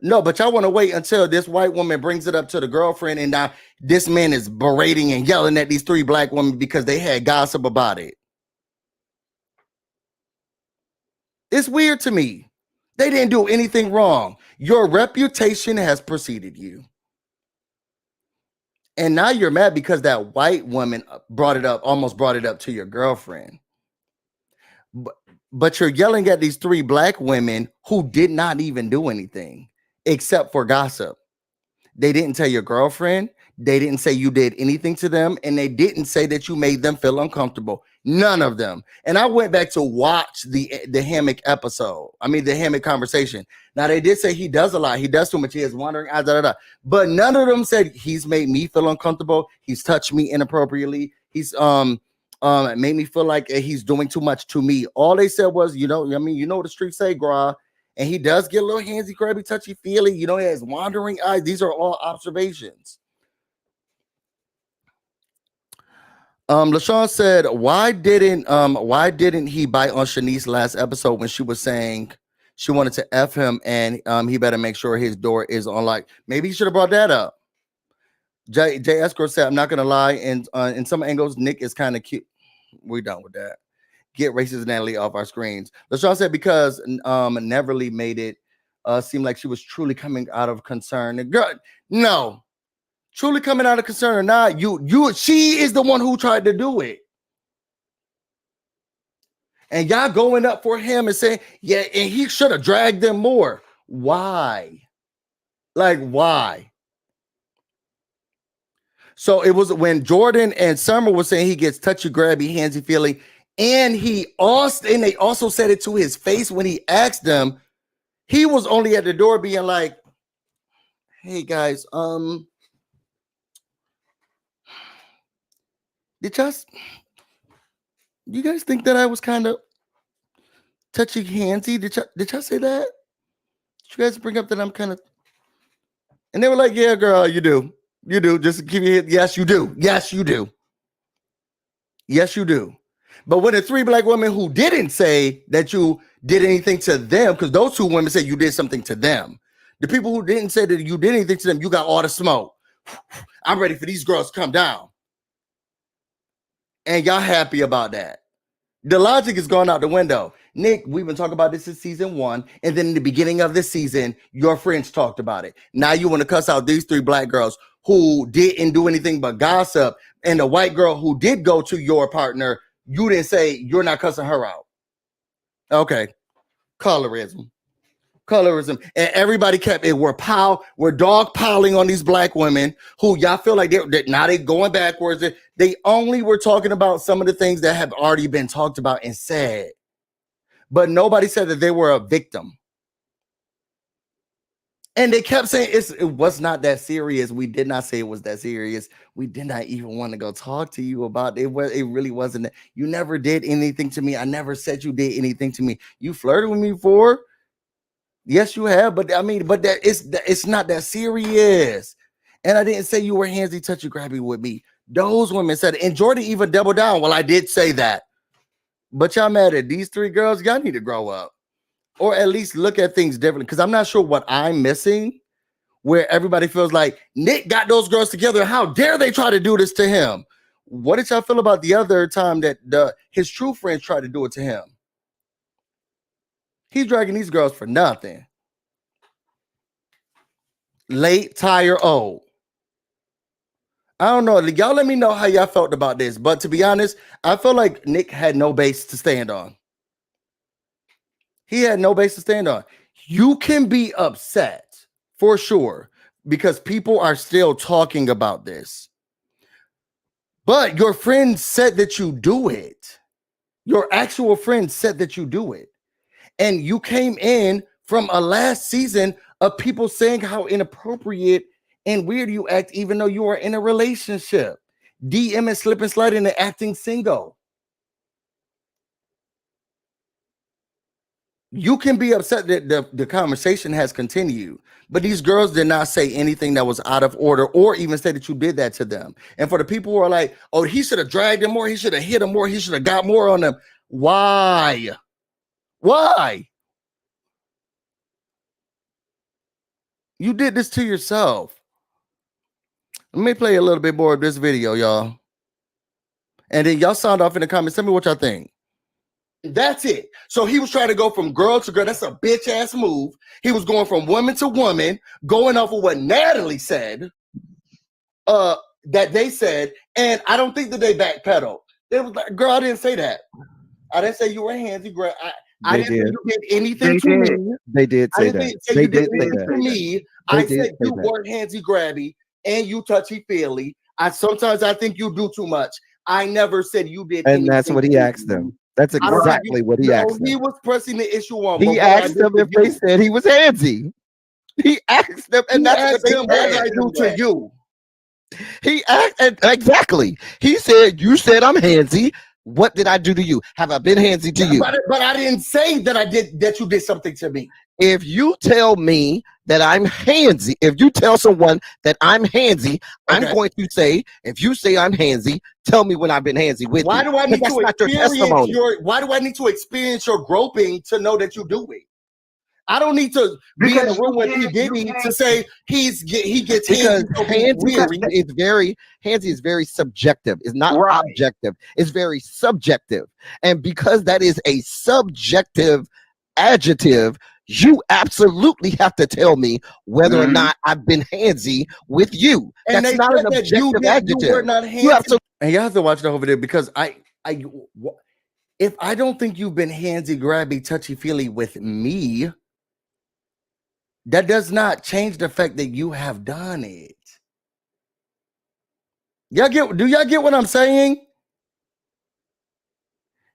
No, but y'all want to wait until this white woman brings it up to the girlfriend, and now this man is berating and yelling at these 3 black women because they had gossip about it. It's weird to me. They didn't do anything wrong. Your reputation has preceded you. And now you're mad because that white woman almost brought it up to your girlfriend. But you're yelling at these 3 black women who did not even do anything except for gossip. They didn't tell your girlfriend. They didn't say you did anything to them. And they didn't say that you made them feel uncomfortable. None of them. And I went back to watch the hammock episode. The hammock conversation. Now, they did say he does a lot. He does too much. He is wandering out. But none of them said he's made me feel uncomfortable. He's touched me inappropriately. He's it made me feel like he's doing too much to me. All they said was, you know what the streets say, Gra. And he does get a little handsy, crabby, touchy feely. He has wandering eyes. These are all observations. LaShawn said, why didn't he bite on Shanice last episode when she was saying she wanted to F him and he better make sure his door is on lock? Maybe he should have brought that up. Jay Escort said, I'm not gonna lie, and in some angles, Nick is kind of cute. We're done with that. Get racist Natalie off our screens. LaShawn said because Neverly made it seem like she was truly coming out of concern. Girl, no, truly coming out of concern or not, she is the one who tried to do it. And y'all going up for him and saying, yeah, and he should have dragged them more. Why? Like, why? So it was when Jordan and Summer was saying he gets touchy, grabby, handsy feeling, and they also said it to his face when he asked them. He was only at the door being like, "Hey guys, you guys think that I was kind of touchy, handsy? Did y'all say that? Did you guys bring up that I'm kind of?" And they were like, "Yeah, girl, you do." You do. Just to give you a hit. Yes, you do. Yes, you do. Yes, you do. But when the 3 black women who didn't say that you did anything to them, because those 2 women said you did something to them. The people who didn't say that you did anything to them, you got all the smoke. I'm ready for these girls to come down. And y'all happy about that. The logic is going out the window. Nick, we've been talking about this in season 1. And then in the beginning of this season, your friends talked about it. Now you want to cuss out these 3 black girls who didn't do anything but gossip. And the white girl who did go to your partner, you didn't say you're not cussing her out. Okay. Colorism. And everybody kept it. We're dog piling on these black women who y'all feel like they're going backwards. They only were talking about some of the things that have already been talked about and said. But nobody said that they were a victim. And they kept saying it was not that serious. We did not say it was that serious. We did not even want to go talk to you about it. It really wasn't. You never did anything to me. I never said you did anything to me. You flirted with me before. Yes, you have, but I mean, but it's not that serious. And I didn't say you were handsy, touchy, grabby with me. Those women said it. And Jordan even doubled down. Well, I did say that. But y'all mad at these three girls? Y'all need to grow up. Or at least look at things differently. Because I'm not sure what I'm missing, where everybody feels like Nick got those girls together. How dare they try to do this to him? What did y'all feel about the other time that his true friends tried to do it to him? He's dragging these girls for nothing. Late, tired, old. I don't know. Y'all let me know how y'all felt about this. But to be honest, I feel like Nick had no base to stand on. He had no base to stand on. You can be upset for sure because people are still talking about this. But your friend said that you do it. Your actual friend said that you do it. And you came in from a last season of people saying how inappropriate and weird you act, even though you are in a relationship. DM and slip and sliding and acting single. You can be upset that the conversation has continued, but these girls did not say anything that was out of order or even say that you did that to them. And for the people who are like, oh, he should have dragged him more, he should have hit him more, he should have got more on them. Why? Why? You did this to yourself. Let me play a little bit more of this video, y'all. And then y'all sound off in the comments. Tell me what y'all think. That's it. So he was trying to go from girl to girl. That's a bitch ass move. He was going from woman to woman, going off of what Natalie said, that they said, and I don't think that they backpedaled. They was like, girl, I didn't say that. I didn't say you were handsy, girl. I didn't say you did anything to me. They did say that. They did anything to me. I said you weren't handsy grabby and you touchy feely. Sometimes I think you do too much. I never said you did. And that's what he asked them. That's exactly what he asked them. He was pressing the issue on. He asked them if they said he was handsy. He asked them, and that's what they said. What I do to you. He asked, exactly. He said, "You said I'm handsy. What did I do to you? Have I been handsy to you?" But I didn't say that I did. That you did something to me. If you tell me that I'm handsy, if you tell someone that I'm handsy, I'm going to say, if you say I'm handsy, tell me when I've been handsy with you. Why do I need to experience why do I need to experience your groping to know that you do it? I don't need to be in a room with P. Diddy to say he gets handsy is very subjective. It's not objective. It's very subjective. And because that is a subjective adjective, you absolutely have to tell me whether or not I've been handsy with you. And that's not an objective adjective. You were not handsy. And you have to watch it over there because if I don't think you've been handsy, grabby, touchy feely with me, that does not change the fact that you have done it. Do y'all get what I'm saying?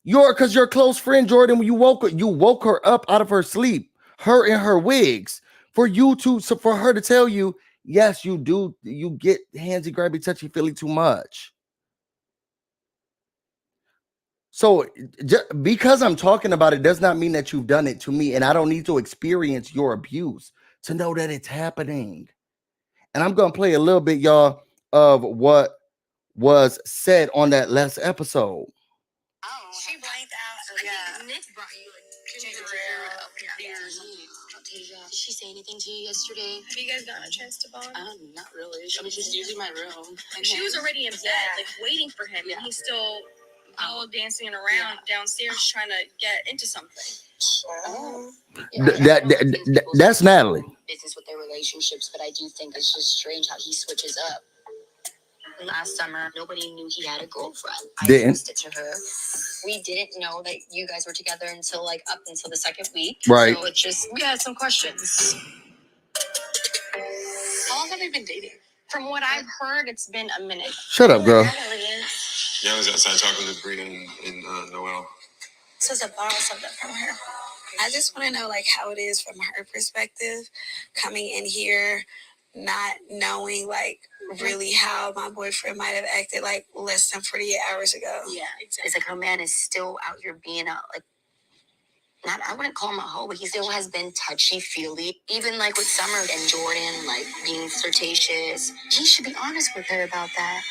Because your close friend Jordan, when you woke her up out of her sleep, her in her wigs, for her to tell you, yes, you do, you get handsy, grabby, touchy feely too much. So because I'm talking about it does not mean that you've done it to me, and I don't need to experience your abuse to know that it's happening. And I'm gonna play a little bit, y'all, of what was said on that last episode. She blanked out. Yeah. Nick brought you a ginger ale. Did she say anything to you yesterday? Have you guys gotten a chance to bond? Not really. She was just using my room. She was already in bed, like waiting for him, and he's still dancing around downstairs trying to get into something. That's Natalie. Business with their relationships, but I do think it's just strange how he switches up. Last summer, nobody knew he had a girlfriend. I texted it to her. We didn't know that you guys were together until up until the second week. Right. So it's just, we had some questions. How long have you been dating? From what I've heard, it's been a minute. Shut up, girl. Yeah, I was outside talking to Bree and Noelle. So to borrow something from her. I just want to know how it is from her perspective, coming in here, not knowing really how my boyfriend might have acted less than 48 hours ago. Yeah, exactly. It's her man is still out here being out not I wouldn't call him a hoe, but he still has been touchy-feely. Even like with Summer and Jordan, like being flirtatious. He should be honest with her about that.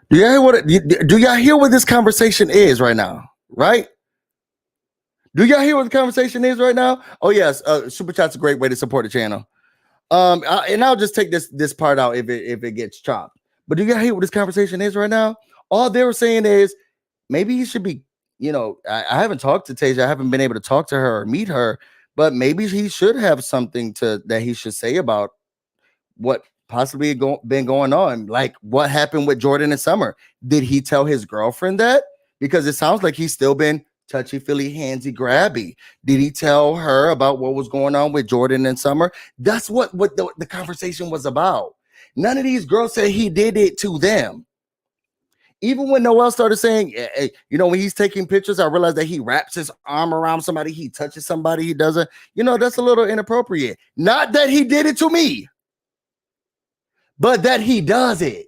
Do y'all hear do y'all hear what this conversation is right now? Right? Do y'all hear what the conversation is right now? Oh yes, super chat's a great way to support the channel. And I'll just take this part out if it gets chopped. But do y'all hear what this conversation is right now? All they were saying is maybe he should be, I haven't talked to Tasia. I haven't been able to talk to her or meet her, but maybe he should have something that he should say about what possibly been going on. Like what happened with Jordan and Summer. Did he tell his girlfriend that? Because it sounds like he's still been touchy-feely, handsy, grabby. Did he tell her about what was going on with Jordan and Summer? That's what the conversation was about. None of these girls said he did it to them. Even when Noelle started saying, hey, when he's taking pictures, I realized that he wraps his arm around somebody, he touches somebody, he doesn't, that's a little inappropriate. Not that he did it to me, but that he does it.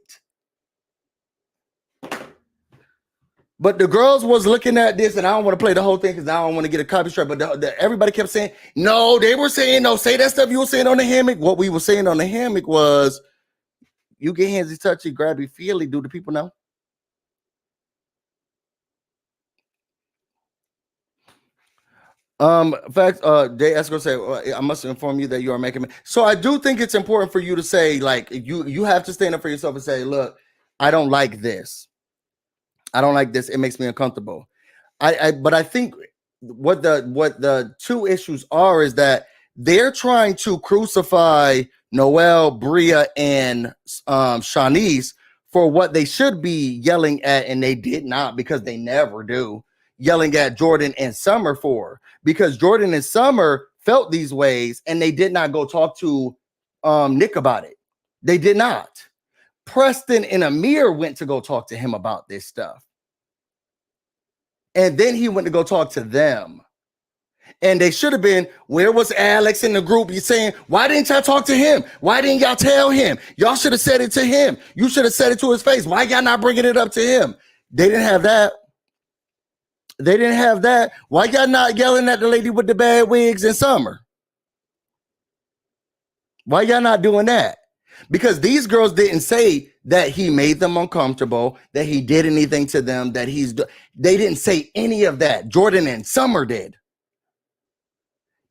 But the girls was looking at this, and I don't want to play the whole thing because I don't want to get a copy strike. But everybody kept saying, no, they were saying, no, say that stuff you were saying on the hammock. What we were saying on the hammock was, you get handsy, touchy, grabby, feely. Do the people know? Fact, Jay Esco said, I must inform you that you are making me. So I do think it's important for you to say, like, you have to stand up for yourself and say, look, I don't like this. I don't like this. It makes me uncomfortable. But I think what the two issues are is that they're trying to crucify Noelle, Bria, and Shanice for what they should be yelling at, and they did not, because they never do, yelling at Jordan and Summer for, because Jordan and Summer felt these ways and they did not go talk to Nick about it. They did not. Preston and Amir went to go talk to him about this stuff. And then he went to go talk to them. And they should have been, where was Alex in the group? You're saying, why didn't y'all talk to him? Why didn't y'all tell him? Y'all should have said it to him. You should have said it to his face. Why y'all not bringing it up to him? They didn't have that. They didn't have that. Why y'all not yelling at the lady with the bad wigs in Summer? Why y'all not doing that? Because these girls didn't say that he made them uncomfortable, that he did anything to them, that they didn't say any of that. Jordan and Summer did.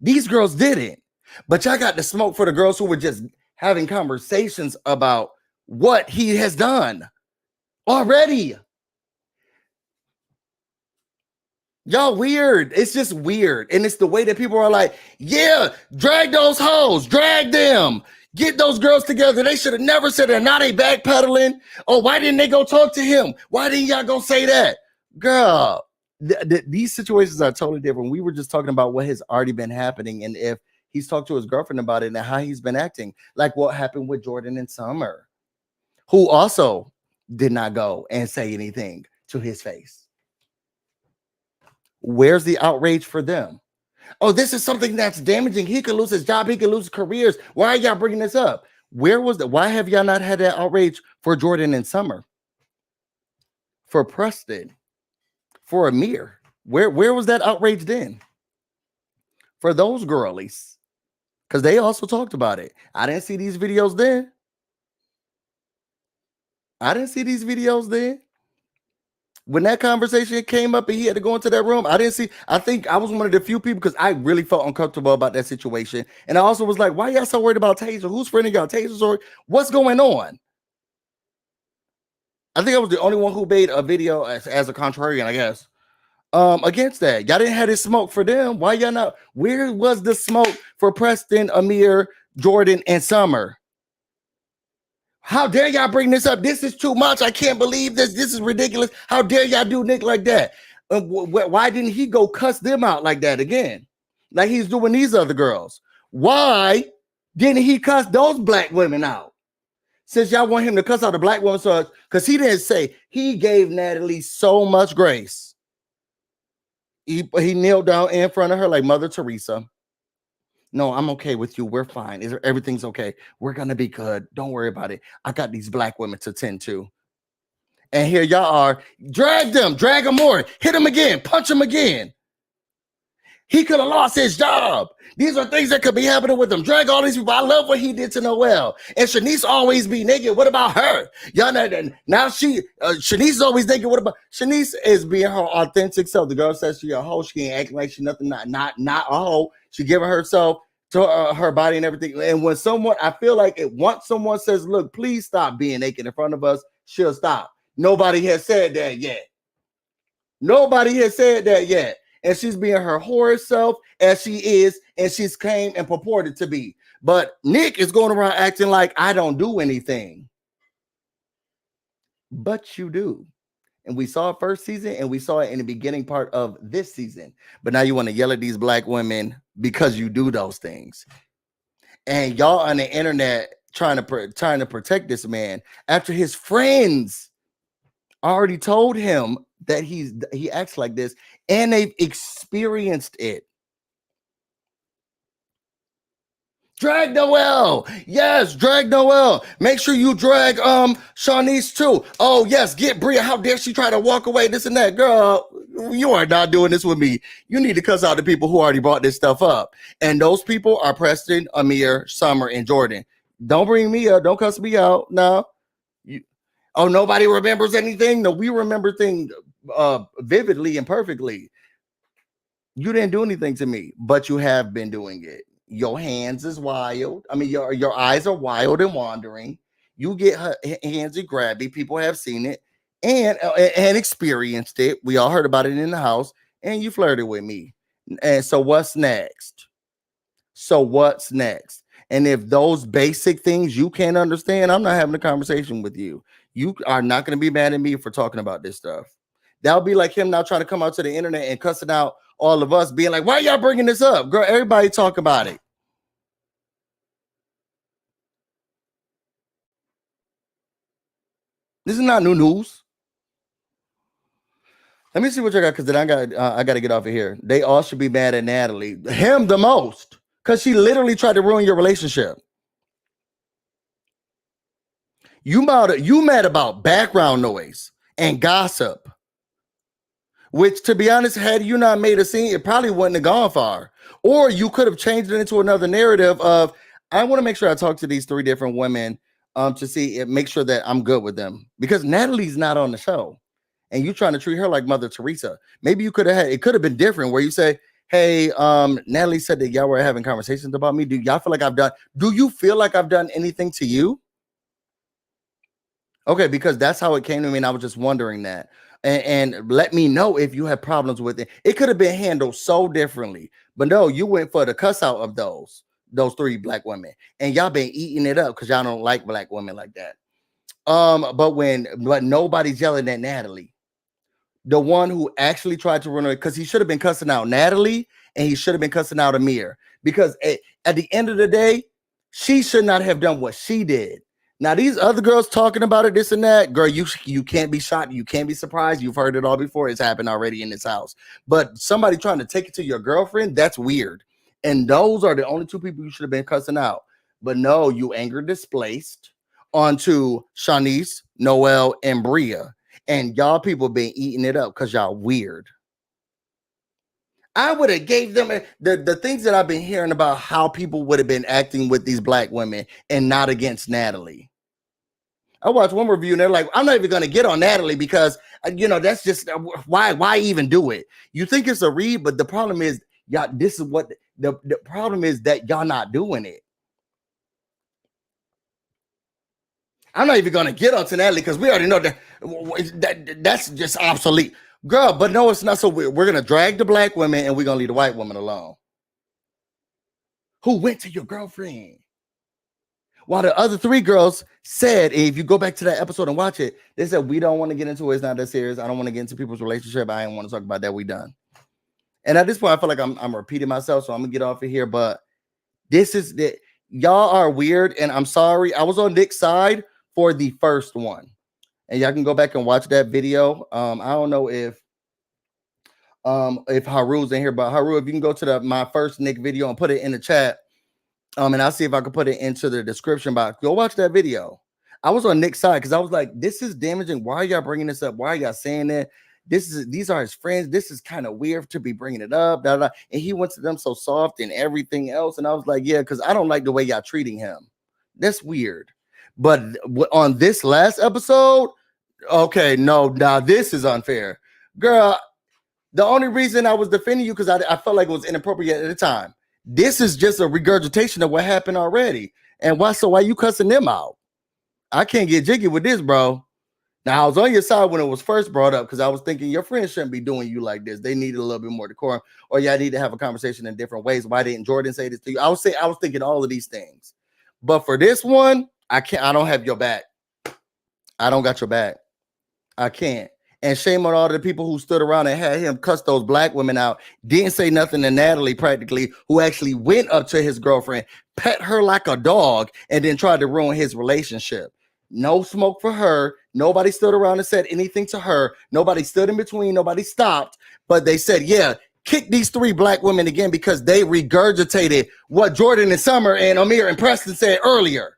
These girls didn't. But y'all got the smoke for the girls who were just having conversations about what he has done already. Y'all weird. It's just weird. And it's the way that people are like, yeah, drag those hoes, drag them. Get those girls together. They should have never said that. Now they backpedaling. Oh, why didn't they go talk to him? Why didn't y'all go say that? Girl, these situations are totally different. We were just talking about what has already been happening, and if he's talked to his girlfriend about it and how he's been acting, like what happened with Jordan and Summer, who also did not go and say anything to his face. Where's the outrage for them? Oh, this is something that's damaging. He could lose his job. He could lose careers. Why are y'all bringing this up? Why have y'all not had that outrage for Jordan and Summer? For Preston? For Amir? Where was that outrage then? For those girlies? Because they also talked about it. I didn't see these videos then. When that conversation came up and he had to go into that room, I think I was one of the few people, because I really felt uncomfortable about that situation. And I also was like, why y'all so worried about Taser? Who's friending y'all? Taser's or what's going on? I think I was the only one who made a video as a contrarian, I guess, against that. Y'all didn't have this smoke for them. Why y'all not? Where was the smoke for Preston, Amir, Jordan, and Summer? How dare y'all bring this up? This is too much. I can't believe this. This is ridiculous. How dare y'all do Nick like that? Why didn't he go cuss them out like that again? Like he's doing these other girls. Why didn't he cuss those black women out? Since y'all want him to cuss out the black woman, so because he didn't say, he gave Natalie so much grace. He kneeled down in front of her like Mother Teresa. No, I'm okay with you. We're fine. Everything's okay. We're going to be good. Don't worry about it. I got these black women to tend to. And here y'all are. Drag them more. Hit them again. Punch them again. He could have lost his job. These are things that could be happening with him. Drag all these people. I love what he did to Noelle. And Shanice always be naked. What about her? Y'all know, now Shanice is always naked. What about Shanice is being her authentic self. The girl says she a hoe. She ain't acting like she nothing. Not a hoe. She giving herself to her body and everything. And when someone, I feel like once someone says, look, please stop being naked in front of us, she'll stop. Nobody has said that yet. Nobody has said that yet. And she's being her horror self as she is, and she's came and purported to be. But Nick is going around acting like I don't do anything. But you do. And we saw it first season, and we saw it in the beginning part of this season. But now you want to yell at these black women because you do those things. And y'all on the internet trying to protect this man after his friends already told him that he acts like this, and they've experienced it. Drag Noelle. Yes, drag Noelle. Make sure you drag Shanice too. Oh, yes, get Bria. How dare she try to walk away, this and that. Girl, you are not doing this with me. You need to cuss out the people who already brought this stuff up. And those people are Preston, Amir, Summer, and Jordan. Don't bring me up. Don't cuss me out. No. Oh, nobody remembers anything? No, we remember things vividly and perfectly. You didn't do anything to me, but you have been doing it. Your hands is wild. I mean, your eyes are wild and wandering. You get handsy, grabby. People have seen it and experienced it. We all heard about it in the house, and you flirted with me. And so what's next? And if those basic things you can't understand, I'm not having a conversation with you. You are not going to be mad at me for talking about this stuff. That'll be like him now trying to come out to the internet and cussing out all of us, being like, why y'all bringing this up? Girl, everybody talk about it. This is not new news. Let me see what you got, because then I got to get off of here. They all should be mad at Natalie. Him the most, because she literally tried to ruin your relationship. You mad about background noise and gossip, which, to be honest, had you not made a scene, it probably wouldn't have gone far. Or you could have changed it into another narrative of, I want to make sure I talk to these 3 different women to see it, make sure that I'm good with them, because Natalie's not on the show and you trying to treat her like Mother Teresa. Maybe you could have it could have been different, where you say, hey, Natalie said that y'all were having conversations about me. Do you feel like I've done anything to you? Okay, because that's how it came to me, and I was just wondering that. And let me know if you have problems with it. It could have been handled so differently, but no, you went for the cuss out of those 3 black women, and y'all been eating it up because y'all don't like black women like that. But nobody's yelling at Natalie, the one who actually tried to run away, because he should have been cussing out Natalie and he should have been cussing out Amir, because at the end of the day, she should not have done what she did. Now, these other girls talking about it, this and that, girl, you can't be shocked. You can't be surprised. You've heard it all before. It's happened already in this house. But somebody trying to take it to your girlfriend, that's weird. And those are the only 2 people you should have been cussing out. But no, you anger displaced onto Shanice, Noelle, and Bria. And y'all people been eating it up because y'all weird. I would have gave them the things that I've been hearing about how people would have been acting with these black women and not against Natalie. I watched one review and they're like, I'm not even going to get on Natalie because, that's just why even do it? You think it's a read, but the problem is, y'all, this is what the problem is, that y'all not doing it. I'm not even going to get onto Natalie because we already know that's just obsolete. Girl, but no, it's not so weird. We're going to drag the black women and we're going to leave the white woman alone. Who went to your girlfriend? While the other 3 girls said, if you go back to that episode and watch it, they said, we don't want to get into it. It's not that serious. I don't want to get into people's relationship. I ain't want to talk about that. We done. And at this point, I feel like I'm repeating myself, so I'm going to get off of here. But this is that y'all are weird, and I'm sorry. I was on Nick's side for the first one. And y'all can go back and watch that video. I don't know if Haru's in here, but Haru, if you can go to my first Nick video and put it in the chat. And I'll see if I can put it into the description box. Go watch that video. I was on Nick's side because I was like, this is damaging. Why are y'all bringing this up? Why are y'all saying that? these are his friends. This is kind of weird to be bringing it up. Blah, blah. And he went to them so soft and everything else. And I was like, yeah, because I don't like the way y'all treating him. That's weird. But on this last episode, okay, no, now this is unfair. Girl, the only reason I was defending you because I felt like it was inappropriate at the time. This is just a regurgitation of what happened already. And why you cussing them out? I can't get jiggy with this, bro. Now, I was on your side when it was first brought up because I was thinking your friends shouldn't be doing you like this. They needed a little bit more decorum, or y'all need to have a conversation in different ways. Why didn't Jordan say this to you? I was thinking all of these things. But for this one, I don't have your back. I don't got your back. I can't. And shame on all the people who stood around and had him cuss those black women out. Didn't say nothing to Natalie practically, who actually went up to his girlfriend, pet her like a dog, and then tried to ruin his relationship. No smoke for her. Nobody stood around and said anything to her. Nobody stood in between. Nobody stopped. But they said, yeah, kick these 3 black women again because they regurgitated what Jordan and Summer and Amir and Preston said earlier.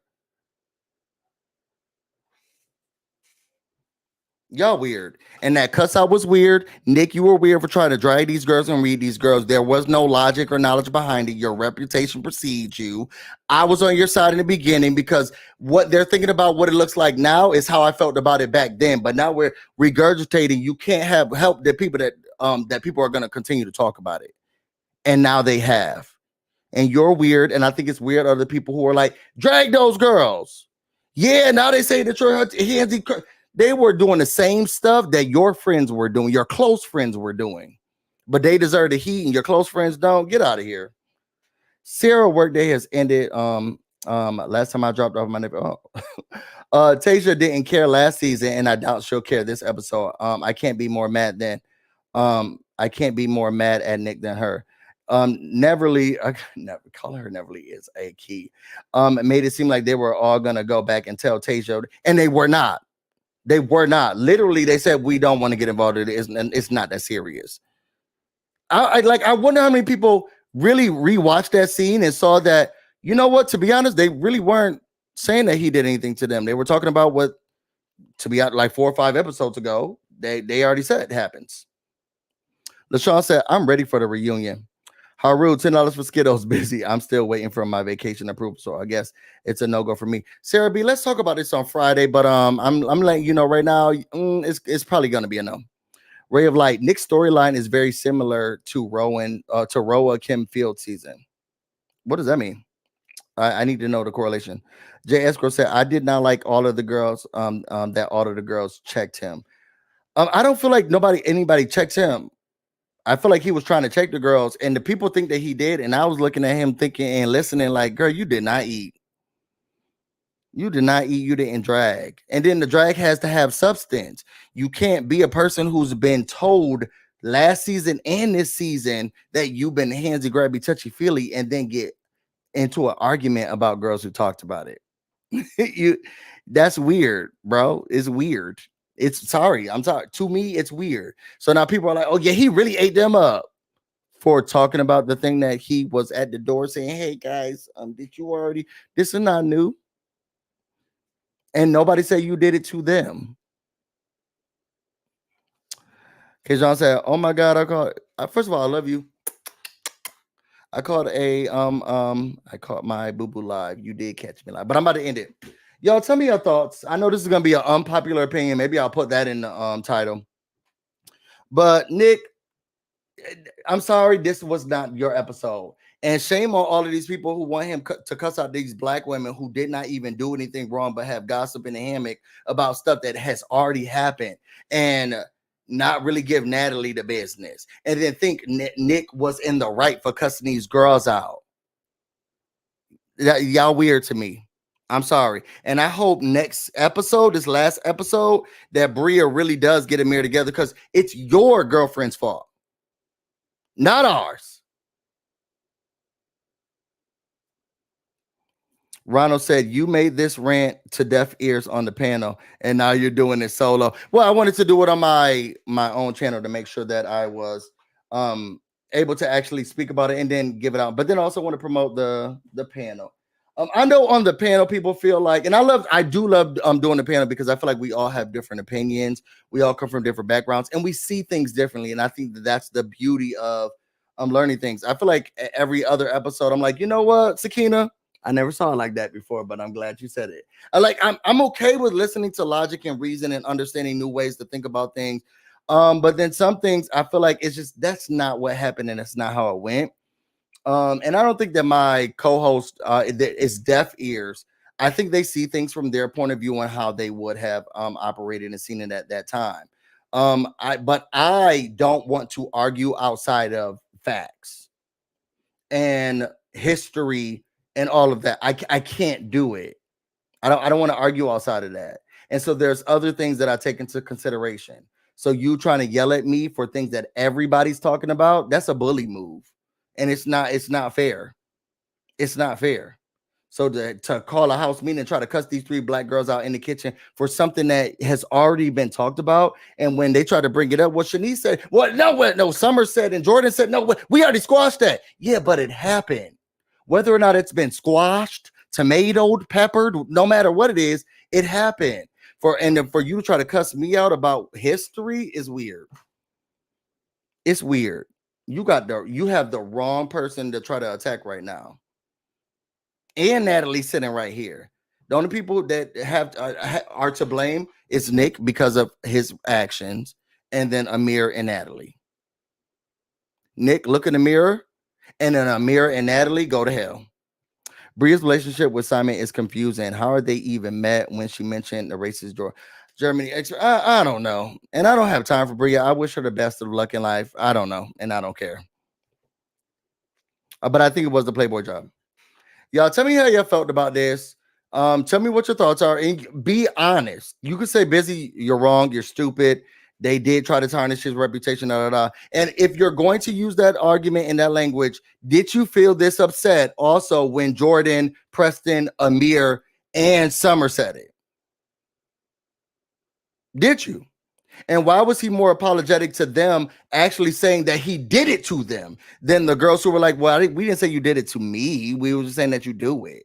Y'all weird. And that cuss out was weird. Nick, you were weird for trying to drag these girls and read these girls. There was no logic or knowledge behind it. Your reputation precedes you. I was on your side in the beginning because what they're thinking about what it looks like now is how I felt about it back then. But now we're regurgitating. You can't have help the people that people are going to continue to talk about it. And now they have. And you're weird. And I think it's weird other people who are like, drag those girls. Yeah, now they say that you're handsy. They were doing the same stuff that your friends were doing, your close friends were doing, but they deserve the heat and your close friends don't. Get out of here. Sarah workday has ended. Last time I dropped off my neighbor. Tasia didn't care last season, and I doubt she'll care this episode. I can't be more mad at Nick than her. Neverly, I never call her Neverly is a key. Made it seem like they were all gonna go back and tell Tasia, and they were not. They were not. Literally, they said we don't want to get involved in it. It's not that serious. I wonder how many people really rewatched that scene and saw that, you know what, to be honest, they really weren't saying that he did anything to them. They were talking about what, to be out like 4 or 5 episodes ago, they already said it happens. LaShawn said, I'm ready for the reunion. How rude, $10 for Skittles, busy. I'm still waiting for my vacation approval, so I guess it's a no-go for me. Sarah B, let's talk about this on Friday, but I'm letting you know right now, it's probably gonna be a no. Ray of Light, Nick's storyline is very similar to Roa Kim Field season. What does that mean? I need to know the correlation. Jay Escrow said, I did not like all of the girls, that all of the girls checked him. I don't feel like anybody checked him. I feel like he was trying to check the girls, and the people think that he did. And I was looking at him thinking and listening like, girl, you did not eat. You did not eat. You didn't drag. And then the drag has to have substance. You can't be a person who's been told last season and this season that you've been handsy, grabby, touchy feely, and then get into an argument about girls who talked about it. That's weird, bro. It's weird. I'm sorry. To me, it's weird. So now people are like, oh yeah, he really ate them up for talking about the thing that he was at the door saying, hey guys, did you already? This is not new. And nobody said you did it to them. Kajon said, oh my God, first of all, I love you. I caught my boo-boo live. You did catch me live, but I'm about to end it. Y'all tell me your thoughts. I know this is going to be an unpopular opinion. Maybe I'll put that in the title. But Nick, I'm sorry, this was not your episode. And shame on all of these people who want him to cuss out these black women who did not even do anything wrong, but have gossip in the hammock about stuff that has already happened. And not really give Natalie the business. And then think Nick was in the right for cussing these girls out. Y'all weird to me. I'm sorry. And I hope next episode, this last episode, that Bria really does get Amir together, because it's your girlfriend's fault, not ours. Ronald said, you made this rant to deaf ears on the panel, and now you're doing it solo. Well, I wanted to do it on my own channel to make sure that I was able to actually speak about it and then give it out. But then I also want to promote the panel. I know on the panel people feel like, and I do love doing the panel because I feel like we all have different opinions. We all come from different backgrounds and we see things differently. And I think that that's the beauty of learning things. I feel like every other episode, I'm like, you know what, Sakina, I never saw it like that before, but I'm glad you said it. I'm okay with listening to logic and reason and understanding new ways to think about things. But then some things I feel like it's just that's not what happened and that's not how it went. And I don't think that my co-host is deaf ears. I think they see things from their point of view and how they would have operated and seen it at that time. But I don't want to argue outside of facts and history and all of that. I can't do it. I don't want to argue outside of that. And so there's other things that I take into consideration. So you trying to yell at me for things that everybody's talking about, that's a bully move. And it's not fair. It's not fair. So to call a house meeting and try to cuss these 3 black girls out in the kitchen for something that has already been talked about. And when they try to bring it up, what Shanice said, no, Summer said, and Jordan said, no, we already squashed that. Yeah, but it happened. Whether or not it's been squashed, tomatoed, peppered, no matter what it is, it happened. For you to try to cuss me out about history is weird. It's weird. You have the wrong person to try to attack right now. And Natalie sitting right here. The only people that are to blame is Nick because of his actions, and then Amir and Natalie. Nick, look in the mirror, and then Amir and Natalie go to hell. Bria's relationship with Simon is confusing. How are they even met when she mentioned the racist Germany? I don't know. And I don't have time for Bria. I wish her the best of luck in life. I don't know. And I don't care. But I think it was the Playboy job. Y'all tell me how y'all felt about this. Tell me what your thoughts are. And be honest. You could say Busy, you're wrong, you're stupid. They did try to tarnish his reputation. And if you're going to use that argument in that language, did you feel this upset also when Jordan, Preston, Amir, and Summer said it? Did you? And why was he more apologetic to them actually saying that he did it to them than the girls who were like, well, we didn't say you did it to me. We were just saying that you do it.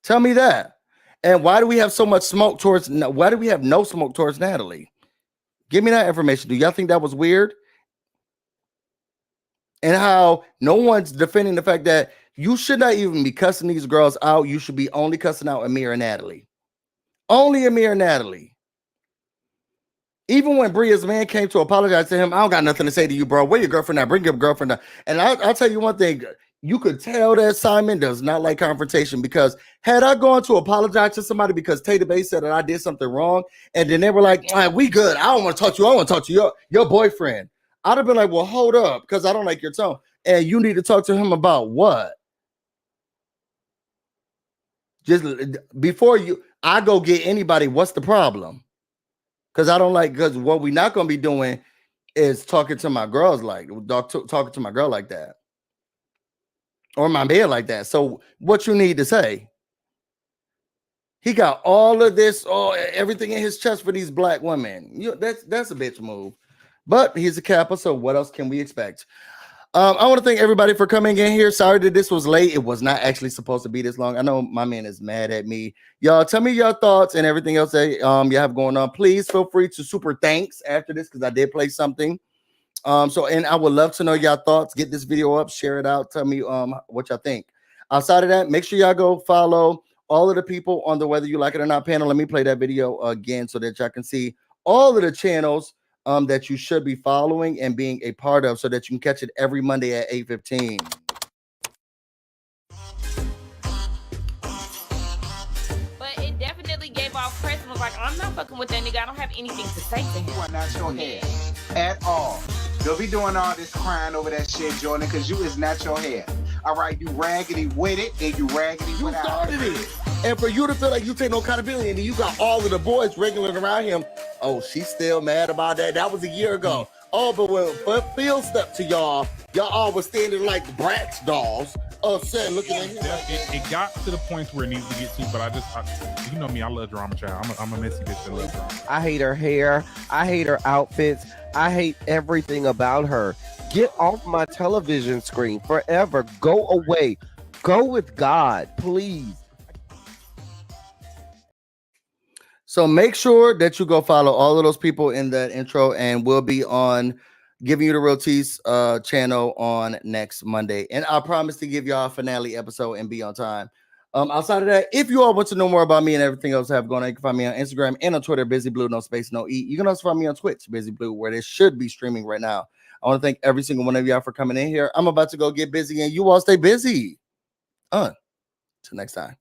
Tell me that. And why do we have so much smoke towards, why do we have no smoke towards Natalie? Give me that information. Do y'all think that was weird? And how no one's defending the fact that you should not even be cussing these girls out. You should be only cussing out Amir and Natalie. Only Amir and Natalie. Even when Bria's man came to apologize to him, I don't got nothing to say to you, bro. Where your girlfriend at? Bring your girlfriend up. And I'll tell you one thing. You could tell that Simon does not like confrontation, because had I gone to apologize to somebody because Tater Bay said that I did something wrong, and then they were like, we good. I don't want to talk to you. I want to talk to your boyfriend. I'd have been like, well, hold up, because I don't like your tone. And you need to talk to him about what? Just before I go get anybody, what's the problem? Because what we're not going to be doing is talking to my girls talking to my girl like that. Or my man like that. So what you need to say? He got all of this, everything in his chest for these black women. That's a bitch move. But he's a Kappa, so what else can we expect? I want to thank everybody for coming in here. Sorry that this was late. It was not actually supposed to be this long. I know my man is mad at me. Y'all tell me your thoughts and everything else that you have going on. Please feel free to super thanks after this, because I did play something. And I would love to know your thoughts. Get this video up, share it out. Tell me what y'all think. Outside of that, make sure y'all go follow all of the people on the Whether You Like It or Not panel. Let me play that video again so that y'all can see all of the channels that you should be following and being a part of, so that you can catch it every Monday at 8:15. But it definitely gave off Preston was like, I'm not fucking with that nigga. I don't have anything to say to him. You are not your hair at all. Don't be doing all this crying over that shit, Jordan, because you is not your hair. All right, you raggedy with it and you raggedy without. You started it. And for you to feel like you take no accountability, and then you got all of the boys regular around him. Oh, she's still mad about that. That was a year ago. Oh, but when Phil stepped to y'all all was standing like Bratz dolls. upset looking at him. It got to the point where it needs to get to, but you know me, I love drama, child. I'm a messy bitch that loves drama. I hate her hair. I hate her outfits. I hate everything about her. Get off my television screen forever. Go away. Go with God, please. So make sure that you go follow all of those people in that intro, and we'll be on Giving You the Real Tease channel on next Monday. And I promise to give y'all a finale episode and be on time. Outside of that, if you all want to know more about me and everything else I have going on, you can find me on Instagram and on Twitter, BusyBlu, no space, no E. You can also find me on Twitch, BusyBlu, where this should be streaming right now. I want to thank every single one of y'all for coming in here. I'm about to go get busy, and you all stay busy. Till next time.